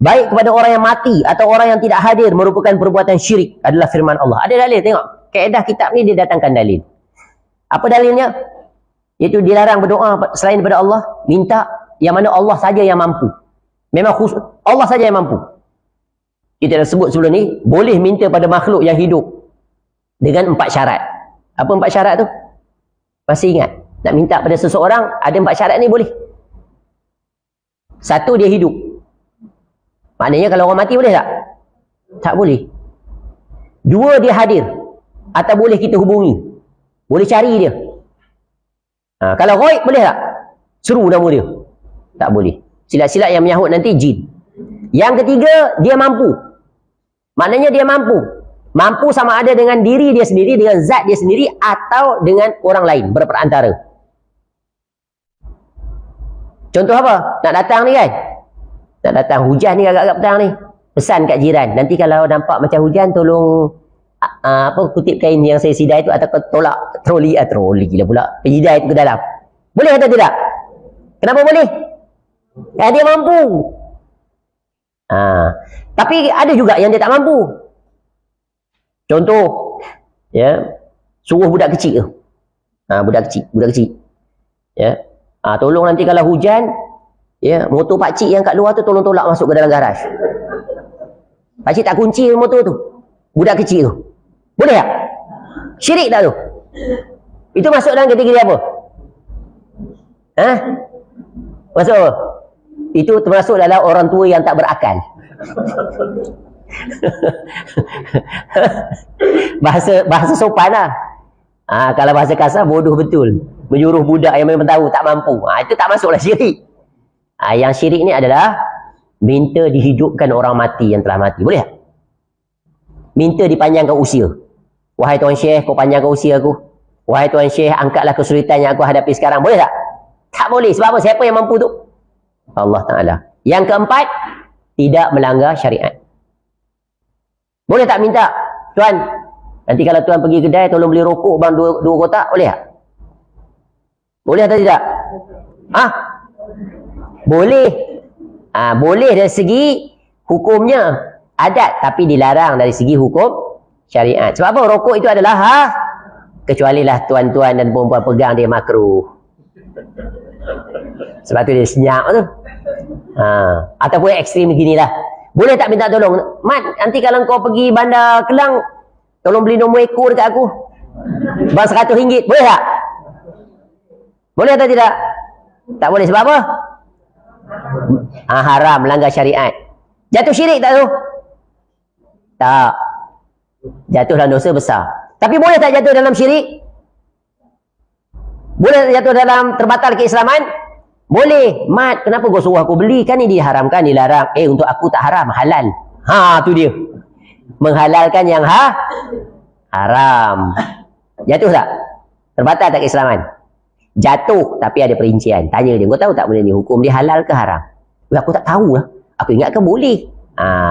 baik kepada orang yang mati atau orang yang tidak hadir, merupakan perbuatan syirik, adalah firman Allah. Ada dalil, tengok. Kaedah kitab ni dia datangkan dalil. Apa dalilnya? Iaitu dilarang berdoa selain daripada Allah, minta yang mana Allah saja yang mampu. Memang khusus Allah saja yang mampu. Kita dah sebut sebelum ni, boleh minta pada makhluk yang hidup dengan 4 syarat. Apa 4 syarat tu? Masih ingat? Nak minta pada seseorang, ada 4 syarat ni boleh. 1, dia hidup. Maknanya kalau orang mati boleh tak? Tak boleh. 2, dia hadir. Atau boleh kita hubungi. Boleh cari dia. Kalau ghaib boleh tak? Seru nama dia. Tak boleh. Silat-silat yang menyahut nanti jin. Yang ketiga, dia mampu. Maknanya dia mampu. Mampu sama ada dengan diri dia sendiri, dengan zat dia sendiri, atau dengan orang lain, berperantara. Contoh apa? Nak datang ni kan? Nak datang hujan ni agak-agak petang ni. Pesan kat jiran. Nanti kalau nampak macam hujan, tolong kutip kain yang saya sidai tu, atau tolak troli gila pula. Penyidai tu ke dalam. Boleh atau tidak? Kenapa boleh? Dia mampu. Tapi ada juga yang dia tak mampu. Contoh, suruh budak kecil tu. Budak kecil. Tolong nanti kalau hujan, motor pakcik yang kat luar tu tolong tolak masuk ke dalam garaj. Pakcik tak kunci motor tu. Budak kecil tu. Boleh tak? Syirik tak tu? Itu masuk dalam kategori apa? Masuk apa? Itu termasuk dalam orang tua yang tak berakal. bahasa sopan lah. Kalau bahasa kasar, bodoh betul. Menyuruh budak yang memang tahu tak mampu. Itu tak masuklah syirik. Yang syirik ni adalah minta dihidupkan orang mati yang telah mati. Boleh tak? Minta dipanjangkan usia. Wahai Tuan Syekh, kau panjangkan usia aku. Wahai Tuan Syekh, angkatlah kesulitan yang aku hadapi sekarang. Boleh tak? Tak boleh. Sebab apa? Siapa yang mampu tu? Allah Ta'ala. Yang keempat, tidak melanggar syariat. Boleh tak minta? Tuan, nanti kalau Tuan pergi kedai, tolong beli rokok bang 2 kotak. Boleh tak? Boleh atau tidak? Boleh. Boleh dari segi hukumnya. Adat, tapi dilarang dari segi hukum syariat. Sebab apa? Rokok itu adalah kecualilah tuan-tuan dan perempuan pegang, dia makruh. Sebab tu dia senyap tu. Ataupun ekstrim beginilah. Boleh tak minta tolong? Mat, nanti kalau kau pergi bandar Kelang, tolong beli nombor ekor dekat aku. Bang RM100. Boleh tak? Boleh atau tidak? Tak boleh. Sebab apa? Haram, melanggar syariat. Jatuh syirik tak tu? Tak. Jatuh dalam dosa besar. Tapi boleh tak jatuh dalam syirik? Boleh tak jatuh dalam terbatal keislaman? Boleh. Mat, kenapa kau suruh aku beli? Kan ni diharamkan, dilarang. Untuk aku tak haram, halal. Tu dia. Menghalalkan yang haram. Jatuh tak? Terbatal tak keislaman? Jatuh, tapi ada perincian. Tanya dia, kau tahu tak benda ni? Hukum dia halal ke haram? Aku tak tahu lah. Aku ingatkan boleh.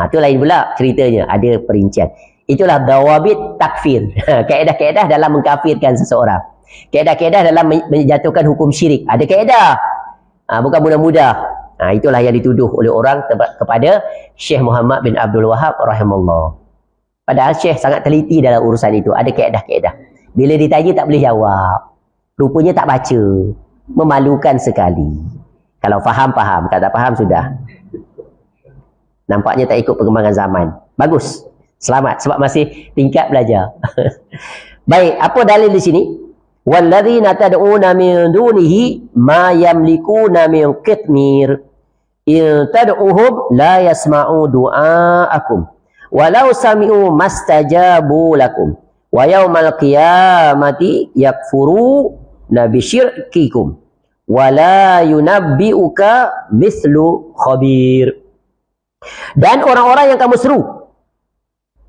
Itu lain pula ceritanya. Ada perincian. Itulah dawabit takfir. Kaedah-kaedah dalam mengkafirkan seseorang. Kaedah-kaedah dalam menjatuhkan hukum syirik. Ada kaedah. Bukan mudah-mudah. Itulah yang dituduh oleh orang kepada Syekh Muhammad bin Abdul Wahab rahimahullah. Padahal Syekh sangat teliti dalam urusan itu. Ada kaedah-kaedah. Bila ditanya tak boleh jawab. Rupanya tak baca. Memalukan sekali. Kalau faham, faham. Kalau tak faham, sudah. Nampaknya tak ikut perkembangan zaman. Bagus. Selamat. Sebab masih tingkat belajar. Baik. Apa dalil di sini? Walladzina tad'una min dunihi ma yamlikuna min qitmir. In tad'uhum la yasma'u du'aakum. Walau sami'u mastajabu lakum. Wa yawmal qiyamati yakfuru nabi syirkikum. Wala yunabbi'uka mislu khabir. Dan orang-orang yang kamu seru,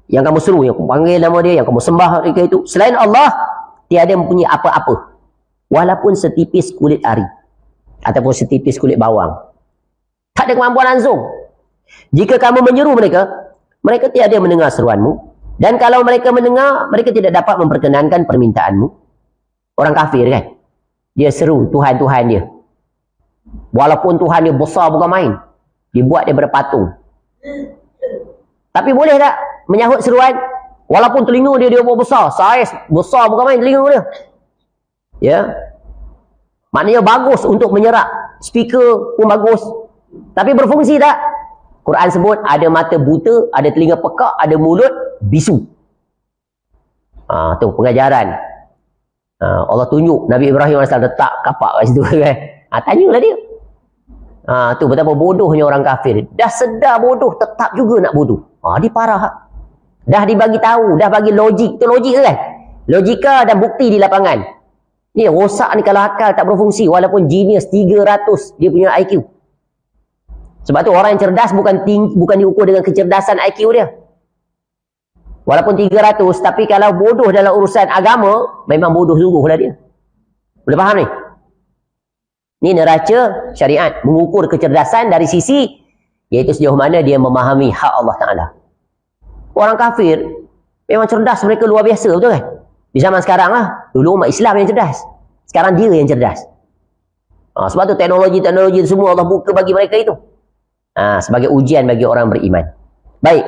yang kamu panggil nama dia, yang kamu sembah mereka itu, selain Allah, tiada mempunyai apa-apa, walaupun setipis kulit ari ataupun setipis kulit bawang. Tak ada kemampuan langsung. Jika kamu menyeru mereka, mereka tiada mendengar seruanmu. Dan kalau mereka mendengar, mereka tidak dapat memperkenankan permintaanmu. Orang kafir kan, dia seru Tuhan-Tuhan dia, walaupun Tuhan dia besar bukan main, dibuat daripada patung. Tapi boleh tak menyahut seruan? Walaupun telinga dia buat besar, saiz besar bukan main telinga dia. Ya. Maknanya bagus untuk menyerak. Speaker pun bagus. Tapi berfungsi tak? Quran sebut ada mata buta, ada telinga pekak, ada mulut bisu. Tu pengajaran. Allah tunjuk Nabi Ibrahim AS letak kapak kat situ kan. Tanyalah dia. Tu betapa bodohnya orang kafir. Dah sedar bodoh, tetap juga nak bodoh. Dia parah. Dah dibagi tahu, dah bagi logik. Itu logik kan? Logika dan bukti di lapangan. Ni rosak ni kalau akal tak berfungsi. Walaupun genius 300 dia punya IQ. Sebab tu orang yang cerdas bukan diukur dengan kecerdasan IQ dia. Walaupun 300, tapi kalau bodoh dalam urusan agama, memang bodoh sungguh lah dia. Boleh faham ni? Ni neraca syariat, mengukur kecerdasan dari sisi, iaitu sejauh mana dia memahami hak Allah Ta'ala. Orang kafir, memang cerdas mereka luar biasa, betul kan? Di zaman sekarang lah, dulu umat Islam yang cerdas. Sekarang dia yang cerdas. Sebab tu teknologi-teknologi semua Allah buka bagi mereka itu. Sebagai ujian bagi orang beriman. Baik.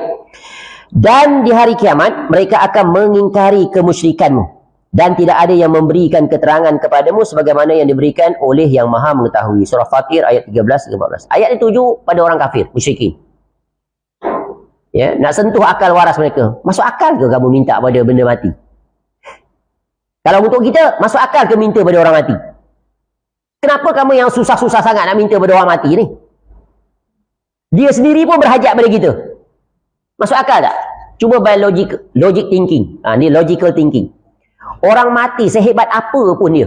Dan di hari kiamat, mereka akan mengingkari kemusyrikanmu. Dan tidak ada yang memberikan keterangan kepadamu sebagaimana yang diberikan oleh yang maha mengetahui. Surah Fatir ayat 13-14. Ayat dituju pada orang kafir, musyrikin. Ya, nak sentuh akal waras mereka. Masuk akal ke kamu minta pada benda mati? Kalau untuk kita, masuk akal ke minta pada orang mati? Kenapa kamu yang susah-susah sangat nak minta pada orang mati ni? Dia sendiri pun berhajat pada kita. Masuk akal tak? Cuba by logic thinking. Ni logical thinking. Orang mati sehebat apa pun dia,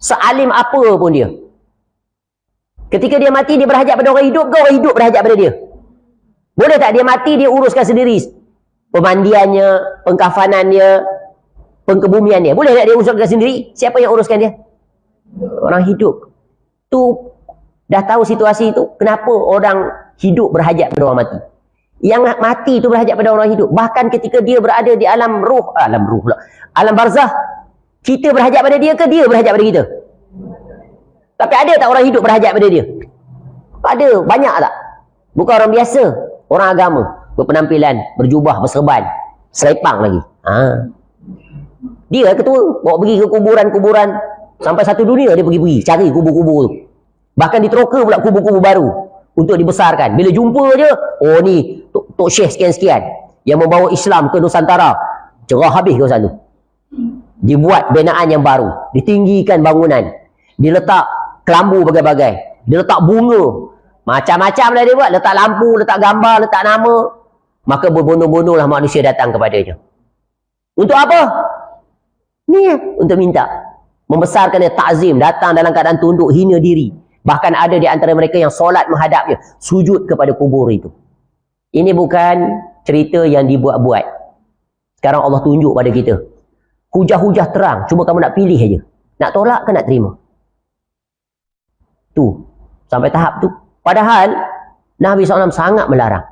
sealim apa pun dia, ketika dia mati dia berhajat pada orang hidup ke orang hidup berhajat pada dia? Boleh tak dia mati dia uruskan sendiri pemandiannya, pengkafanannya, pengkebumiannya? Boleh tak dia uruskan sendiri? Siapa yang uruskan dia? Orang hidup. Tu dah tahu situasi itu, kenapa orang hidup berhajat pada orang mati? Yang mati itu berhajat pada orang hidup. Bahkan ketika dia berada di alam barzah, kita berhajat pada dia ke dia berhajat pada kita? Tapi ada tak orang hidup berhajat pada dia? Ada, banyak tak? Bukan orang biasa, orang agama, berpenampilan, berjubah, berserban, serepang lagi. Dia ketua, bawa pergi ke kuburan-kuburan, sampai satu dunia dia pergi cari kubur-kubur tu. Bahkan diteroka pula kubur-kubur baru untuk dibesarkan. Bila jumpa je, oh ni Tok Syekh sekian-sekian yang membawa Islam ke Nusantara, cerah habis kawasan tu. Dibuat binaan yang baru, ditinggikan bangunan, diletak kelambu bagai-bagai, diletak bunga, macam-macam lah dia buat, letak lampu, letak gambar, letak nama. Maka berbondong-bondong lah manusia datang kepadanya. Untuk apa? Ni untuk minta, membesarkan dia, takzim, datang dalam keadaan tunduk, hina diri. Bahkan ada di antara mereka yang solat menghadapnya, sujud kepada kubur itu. Ini bukan cerita yang dibuat-buat. Sekarang Allah tunjuk pada kita. Hujah-hujah terang, cuma kamu nak pilih aja. Nak tolak ke nak terima? Tu, sampai tahap tu. Padahal Nabi SAW sangat melarang.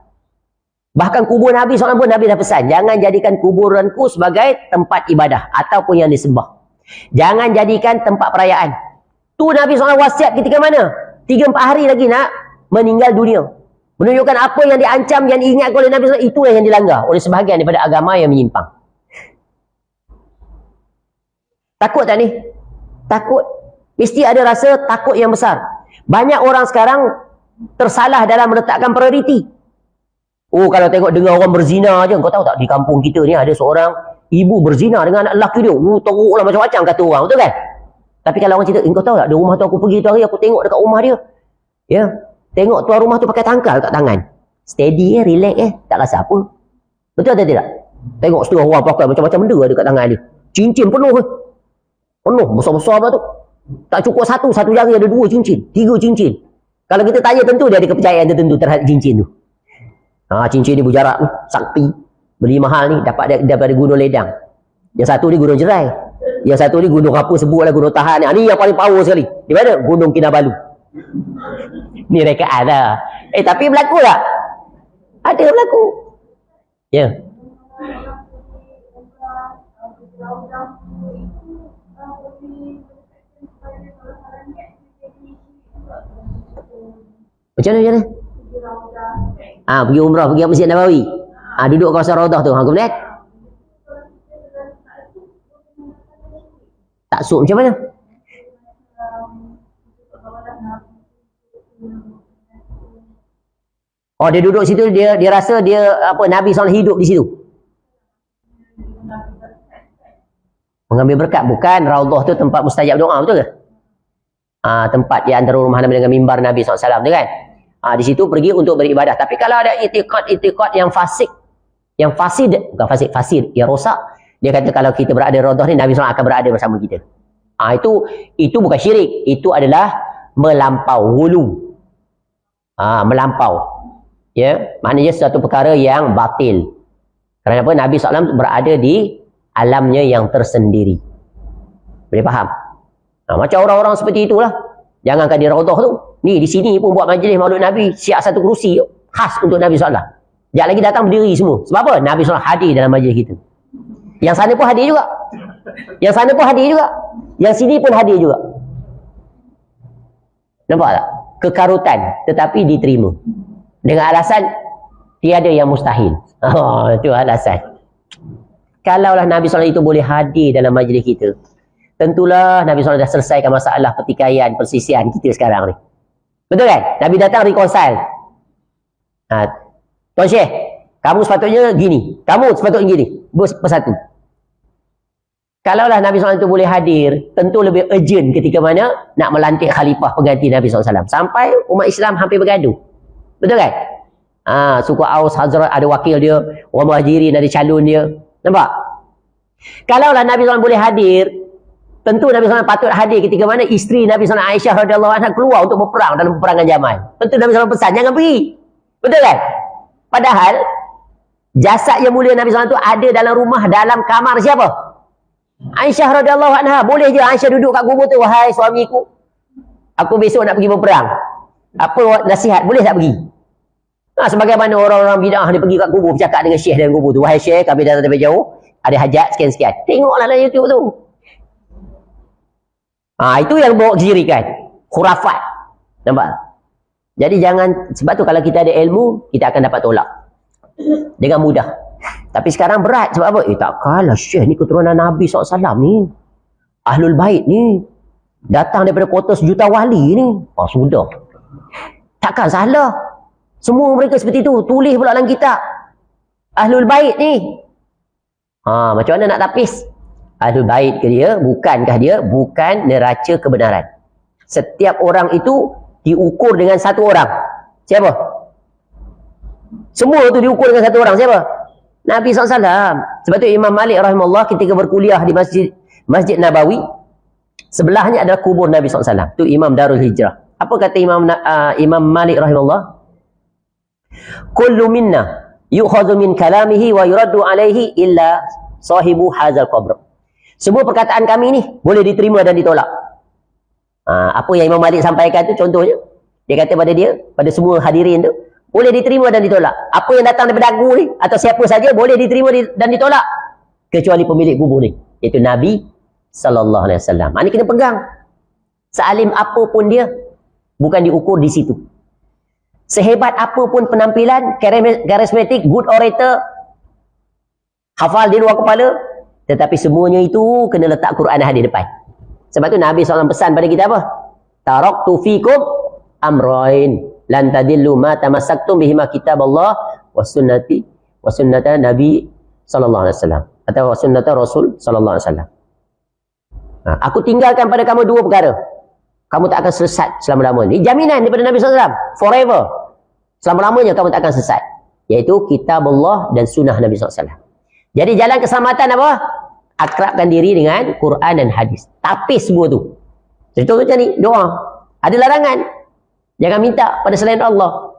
Bahkan kubur Nabi SAW pun Nabi dah pesan, jangan jadikan kuburanku sebagai tempat ibadah ataupun yang disembah. Jangan jadikan tempat perayaan. Tu Nabi SAW wasiat ketika mana? 3-4 hari lagi nak meninggal dunia. Menunjukkan apa yang diancam, yang diingat oleh Nabi SAW, itulah yang dilanggar oleh sebahagian daripada agama yang menyimpang. Takut tak ni? Takut. Mesti ada rasa takut yang besar. Banyak orang sekarang tersalah dalam meletakkan prioriti. Oh, kalau tengok dengar orang berzina je, kau tahu tak, di kampung kita ni ada seorang ibu berzina dengan anak lelaki dia. Teruklah macam-macam kata orang, betul kan? Tapi kalau orang cerita, kau tahu tak, di rumah tu aku pergi tu hari, aku tengok dekat rumah dia. Ya, tengok tuan rumah tu pakai tangkal kat tangan. Steady relax tak rasa apa. Betul atau tidak? Tengok setengah orang pakai macam-macam benda dekat tangan dia. Cincin penuh. Penuh, besar-besar pula tu. Tak cukup satu jari ada 2 cincin, 3 cincin. Kalau kita tanya tentu dia ada kepercayaan tertentu terhadap cincin tu. Cincin ni berjarak tu, sakti. Beli mahal ni, dapat daripada Gunung Ledang. Yang satu ni Gunung Jerai. Yang satu ni gunung apa sebutlah, Gunung Tahan ni. Ni yang paling power sekali. Di mana? Gunung Kinabalu. Ni rekaan lah. Tapi berlaku tak? Ada berlaku. Ya. Macam mana? Pergi umrah, pergi Masjid Nabawi. Duduk kawasan Raudah tu. Kemudian? Taksub macam mana? Oh, dia duduk situ, dia rasa dia Nabi SAW hidup di situ. Mengambil berkat. Bukan, Raudah tu tempat mustajab doa, betul ke? Tempat di antara rumah Nabi dengan mimbar Nabi SAW tu kan. Di situ pergi untuk beribadah. Tapi kalau ada itikad yang fasik, yang fasid, bukan fasid, yang rosak, dia kata kalau kita berada di Raudah ni, Nabi SAW akan berada bersama kita. Itu bukan syirik. Itu adalah melampau, ghulu. Melampau. Ya, maknanya satu perkara yang batil. Kerana apa? Nabi SAW berada di alamnya yang tersendiri. Boleh faham? Macam orang-orang seperti itulah. Jangankan di Raudah tu. Ni di sini pun buat majlis maulid Nabi, siap satu kerusi khas untuk Nabi SAW. Sekejap lagi datang berdiri semua. Sebab apa? Nabi SAW hadir dalam majlis kita. Yang sana pun hadir juga. Yang sana pun hadir juga. Yang sini pun hadir juga. Nampak tak? Kekarutan tetapi diterima. Dengan alasan tiada yang mustahil. Itu alasan. Kalaulah Nabi SAW itu boleh hadir dalam majlis kita, tentulah Nabi SAW dah selesaikan masalah pertikaian, persisian kita sekarang ni. Betul kan? Nabi datang reconcile. Tuan Syekh, kamu sepatutnya gini. Kamu sepatutnya gini. Bersatu. Kalaulah Nabi SAW itu boleh hadir, tentu lebih urgent ketika mana nak melantik khalifah pengganti Nabi SAW. Sampai umat Islam hampir bergaduh. Betul kan? Suku Aus, Hazrat ada wakil dia, orang Muhajirin ada calon dia. Nampak? Kalaulah Nabi SAW boleh hadir, tentu Nabi SAW patut hadir ketika mana isteri Nabi SAW Aisyah radhiyallahu anha keluar untuk berperang dalam peperangan Jamal. Tentu Nabi SAW pesan, jangan pergi. Betul kan? Padahal, jasad yang mulia Nabi SAW itu ada dalam rumah, dalam kamar siapa? Aisyah radhiyallahu anha. Boleh je Aisyah duduk kat kubur tu, wahai suamiku, aku besok nak pergi berperang. Apa nasihat? Boleh tak pergi? Sebagaimana orang-orang bid'ah dia pergi kat kubur, bercakap dengan syekh dalam kubur tu. Wahai syekh, kami datang dari jauh, ada hajat sekian-sekian. Tengoklah dalam YouTube tu. Itu yang bawa kesyirikan. Khurafat. Nampak? Jadi jangan, sebab tu kalau kita ada ilmu, kita akan dapat tolak. Dengan mudah. Tapi sekarang berat. Sebab apa? Takkanlah syekh ni keturunan Nabi SAW ni. Ahlul Bait ni. Datang daripada kota 1 juta wali ni. Sudah. Takkan salah. Semua mereka seperti itu. Tulis pula dalam kitab. Ahlul Bait ni. Macam mana nak tapis? Ahlul Bait ke dia? Bukankah dia? Bukan neraca kebenaran. Setiap orang itu diukur dengan satu orang. Siapa? Semua itu diukur dengan satu orang. Siapa? Nabi SAW. Sebab itu Imam Malik rahimahullah ketika berkuliah di Masjid Nabawi, sebelahnya adalah kubur Nabi SAW. Itu Imam Darul Hijrah. Apa kata Imam Malik rahimahullah? Kullu minna yukhadhu min kalamihi wa yuraddu alaihi illa sahibu hazal qabr. Semua perkataan kami ni boleh diterima dan ditolak. Apa yang Imam Malik sampaikan tu contohnya, dia kata pada semua hadirin tu, boleh diterima dan ditolak. Apa yang datang daripada aku ni atau siapa saja boleh diterima dan ditolak kecuali pemilik kubur ni, iaitu Nabi sallallahu alaihi wasallam. Ini kena pegang. Sealim apa pun dia, bukan diukur di situ. Sehebat apapun penampilan, karismatik, good orator, hafal di luar kepala, tetapi semuanya itu kena letak Quran hadis depan. Sebab tu Nabi SAW pesan pada kita apa? Taraktu fikum amrain lan tadillu ma tamassaktum bihima kitaballah wa sunnata Nabi sallallahu alaihi wasallam atau sunnata Rasul sallallahu alaihi wasallam. Aku tinggalkan pada kamu dua perkara. Kamu tak akan sesat selama-lamanya. Ini jaminan daripada Nabi SAW. Forever. Selama-lamanya kamu tak akan sesat. Iaitu kitab Allah dan sunnah Nabi SAW. Jadi jalan keselamatan apa? Akrabkan diri dengan Quran dan hadis. Tapis semua tu. Cerita macam ni, doa. Ada larangan. Jangan minta pada selain Allah.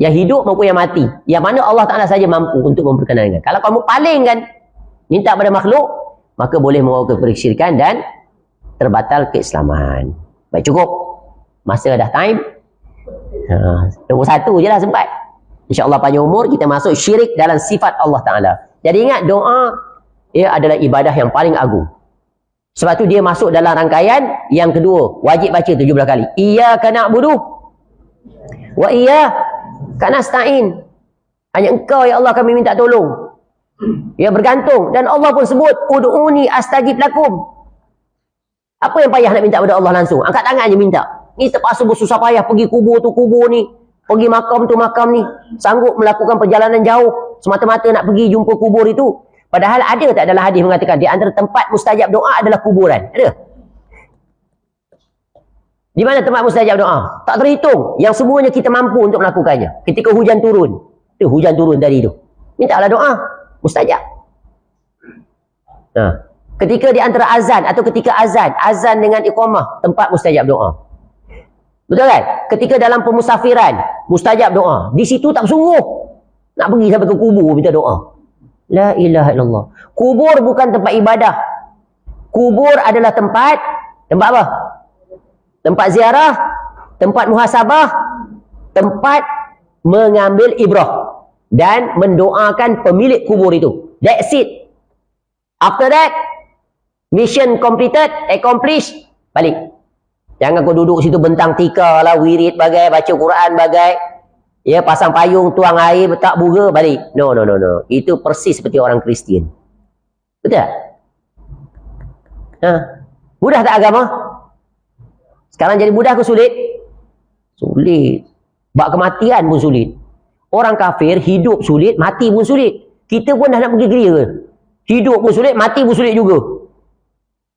Yang hidup maupun yang mati. Yang mana Allah Ta'ala saja mampu untuk memperkenalkan. Kalau kamu palingkan, minta pada makhluk, maka boleh membawa kepada kesyirikan dan terbatal keislaman. Baik, cukup. Masa dah time. Nombor 1 je lah sempat. InsyaAllah panjang umur kita masuk syirik dalam sifat Allah Ta'ala. Jadi ingat doa ia adalah ibadah yang paling agung. Sebab tu dia masuk dalam rangkaian yang kedua. Wajib baca 17 kali. Iyyaka na'budu wa iyyaka nasta'in. Hanya engkau ya Allah kami minta tolong. Ya bergantung. Dan Allah pun sebut ud'uni astajib lakum. Apa yang payah nak minta pada Allah langsung? Angkat tangan je minta. Ni terpaksa bersusah payah pergi kubur tu kubur ni. Pergi makam tu makam ni. Sanggup melakukan perjalanan jauh. Semata-mata nak pergi jumpa kubur itu. Padahal ada tak dalam hadis mengatakan di antara tempat mustajab doa adalah kuburan? Ada? Di mana tempat mustajab doa? Tak terhitung. Yang semuanya kita mampu untuk melakukannya. Ketika hujan turun. Hujan turun tadi tu. Mintalah doa. Mustajab. Ketika di antara azan atau ketika azan dengan iqamah, tempat mustajab doa. Betul kan? Ketika dalam pemusafiran, mustajab doa. Di situ tak sungguh nak pergi sampai ke kubur minta doa. La ilaha illallah. Kubur bukan tempat ibadah. Kubur adalah tempat apa? Tempat ziarah, tempat muhasabah, tempat mengambil ibrah dan mendoakan pemilik kubur itu. That's it. After that, mission completed, accomplished, balik. Jangan kau duduk situ bentang tika lah, wirid bagai, baca Quran bagai. Ya, pasang payung, tuang air, letak bunga, balik. No. Itu persis seperti orang Kristian. Betul tak? Mudah tak agama? Sekarang jadi mudah ke sulit? Sulit. Bak kematian pun sulit. Orang kafir hidup sulit, mati pun sulit. Kita pun dah nak pergi geria ke? Hidup pun sulit, mati pun sulit juga.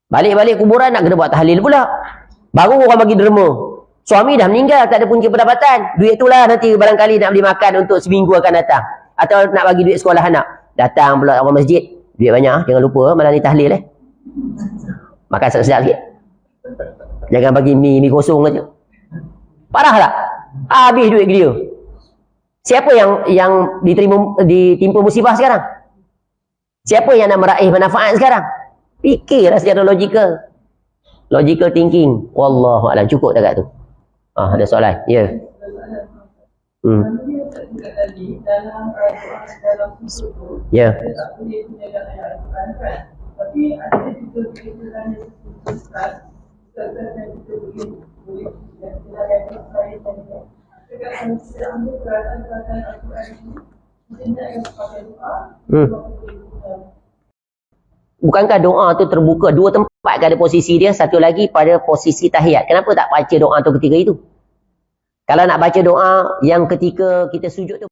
Balik-balik kuburan nak kena buat tahlil pula. Baru orang bagi derma. Suami dah meninggal, tak ada punca pendapatan. Duit itulah nanti barangkali nak beli makan untuk seminggu akan datang. Atau nak bagi duit sekolah anak. Datang pula orang masjid. Duit banyak, jangan lupa malam ni tahlil Makan sedap-sedap sikit. Jangan bagi mi kosong aja. Parah tak? Habis duit dia. Siapa yang ditimpa musibah sekarang? Siapa yang nak meraih manfaat sekarang? Fikirlah secara logikal. Logical thinking. Wallahu a'lam. Cukup dekat tu. Ada soalan? Ya. Ya. Bukankah doa tu terbuka dua tempat ada posisi dia, satu lagi pada posisi tahiyat. Kenapa tak baca doa tu ketika itu? Kalau nak baca doa yang ketika kita sujud tu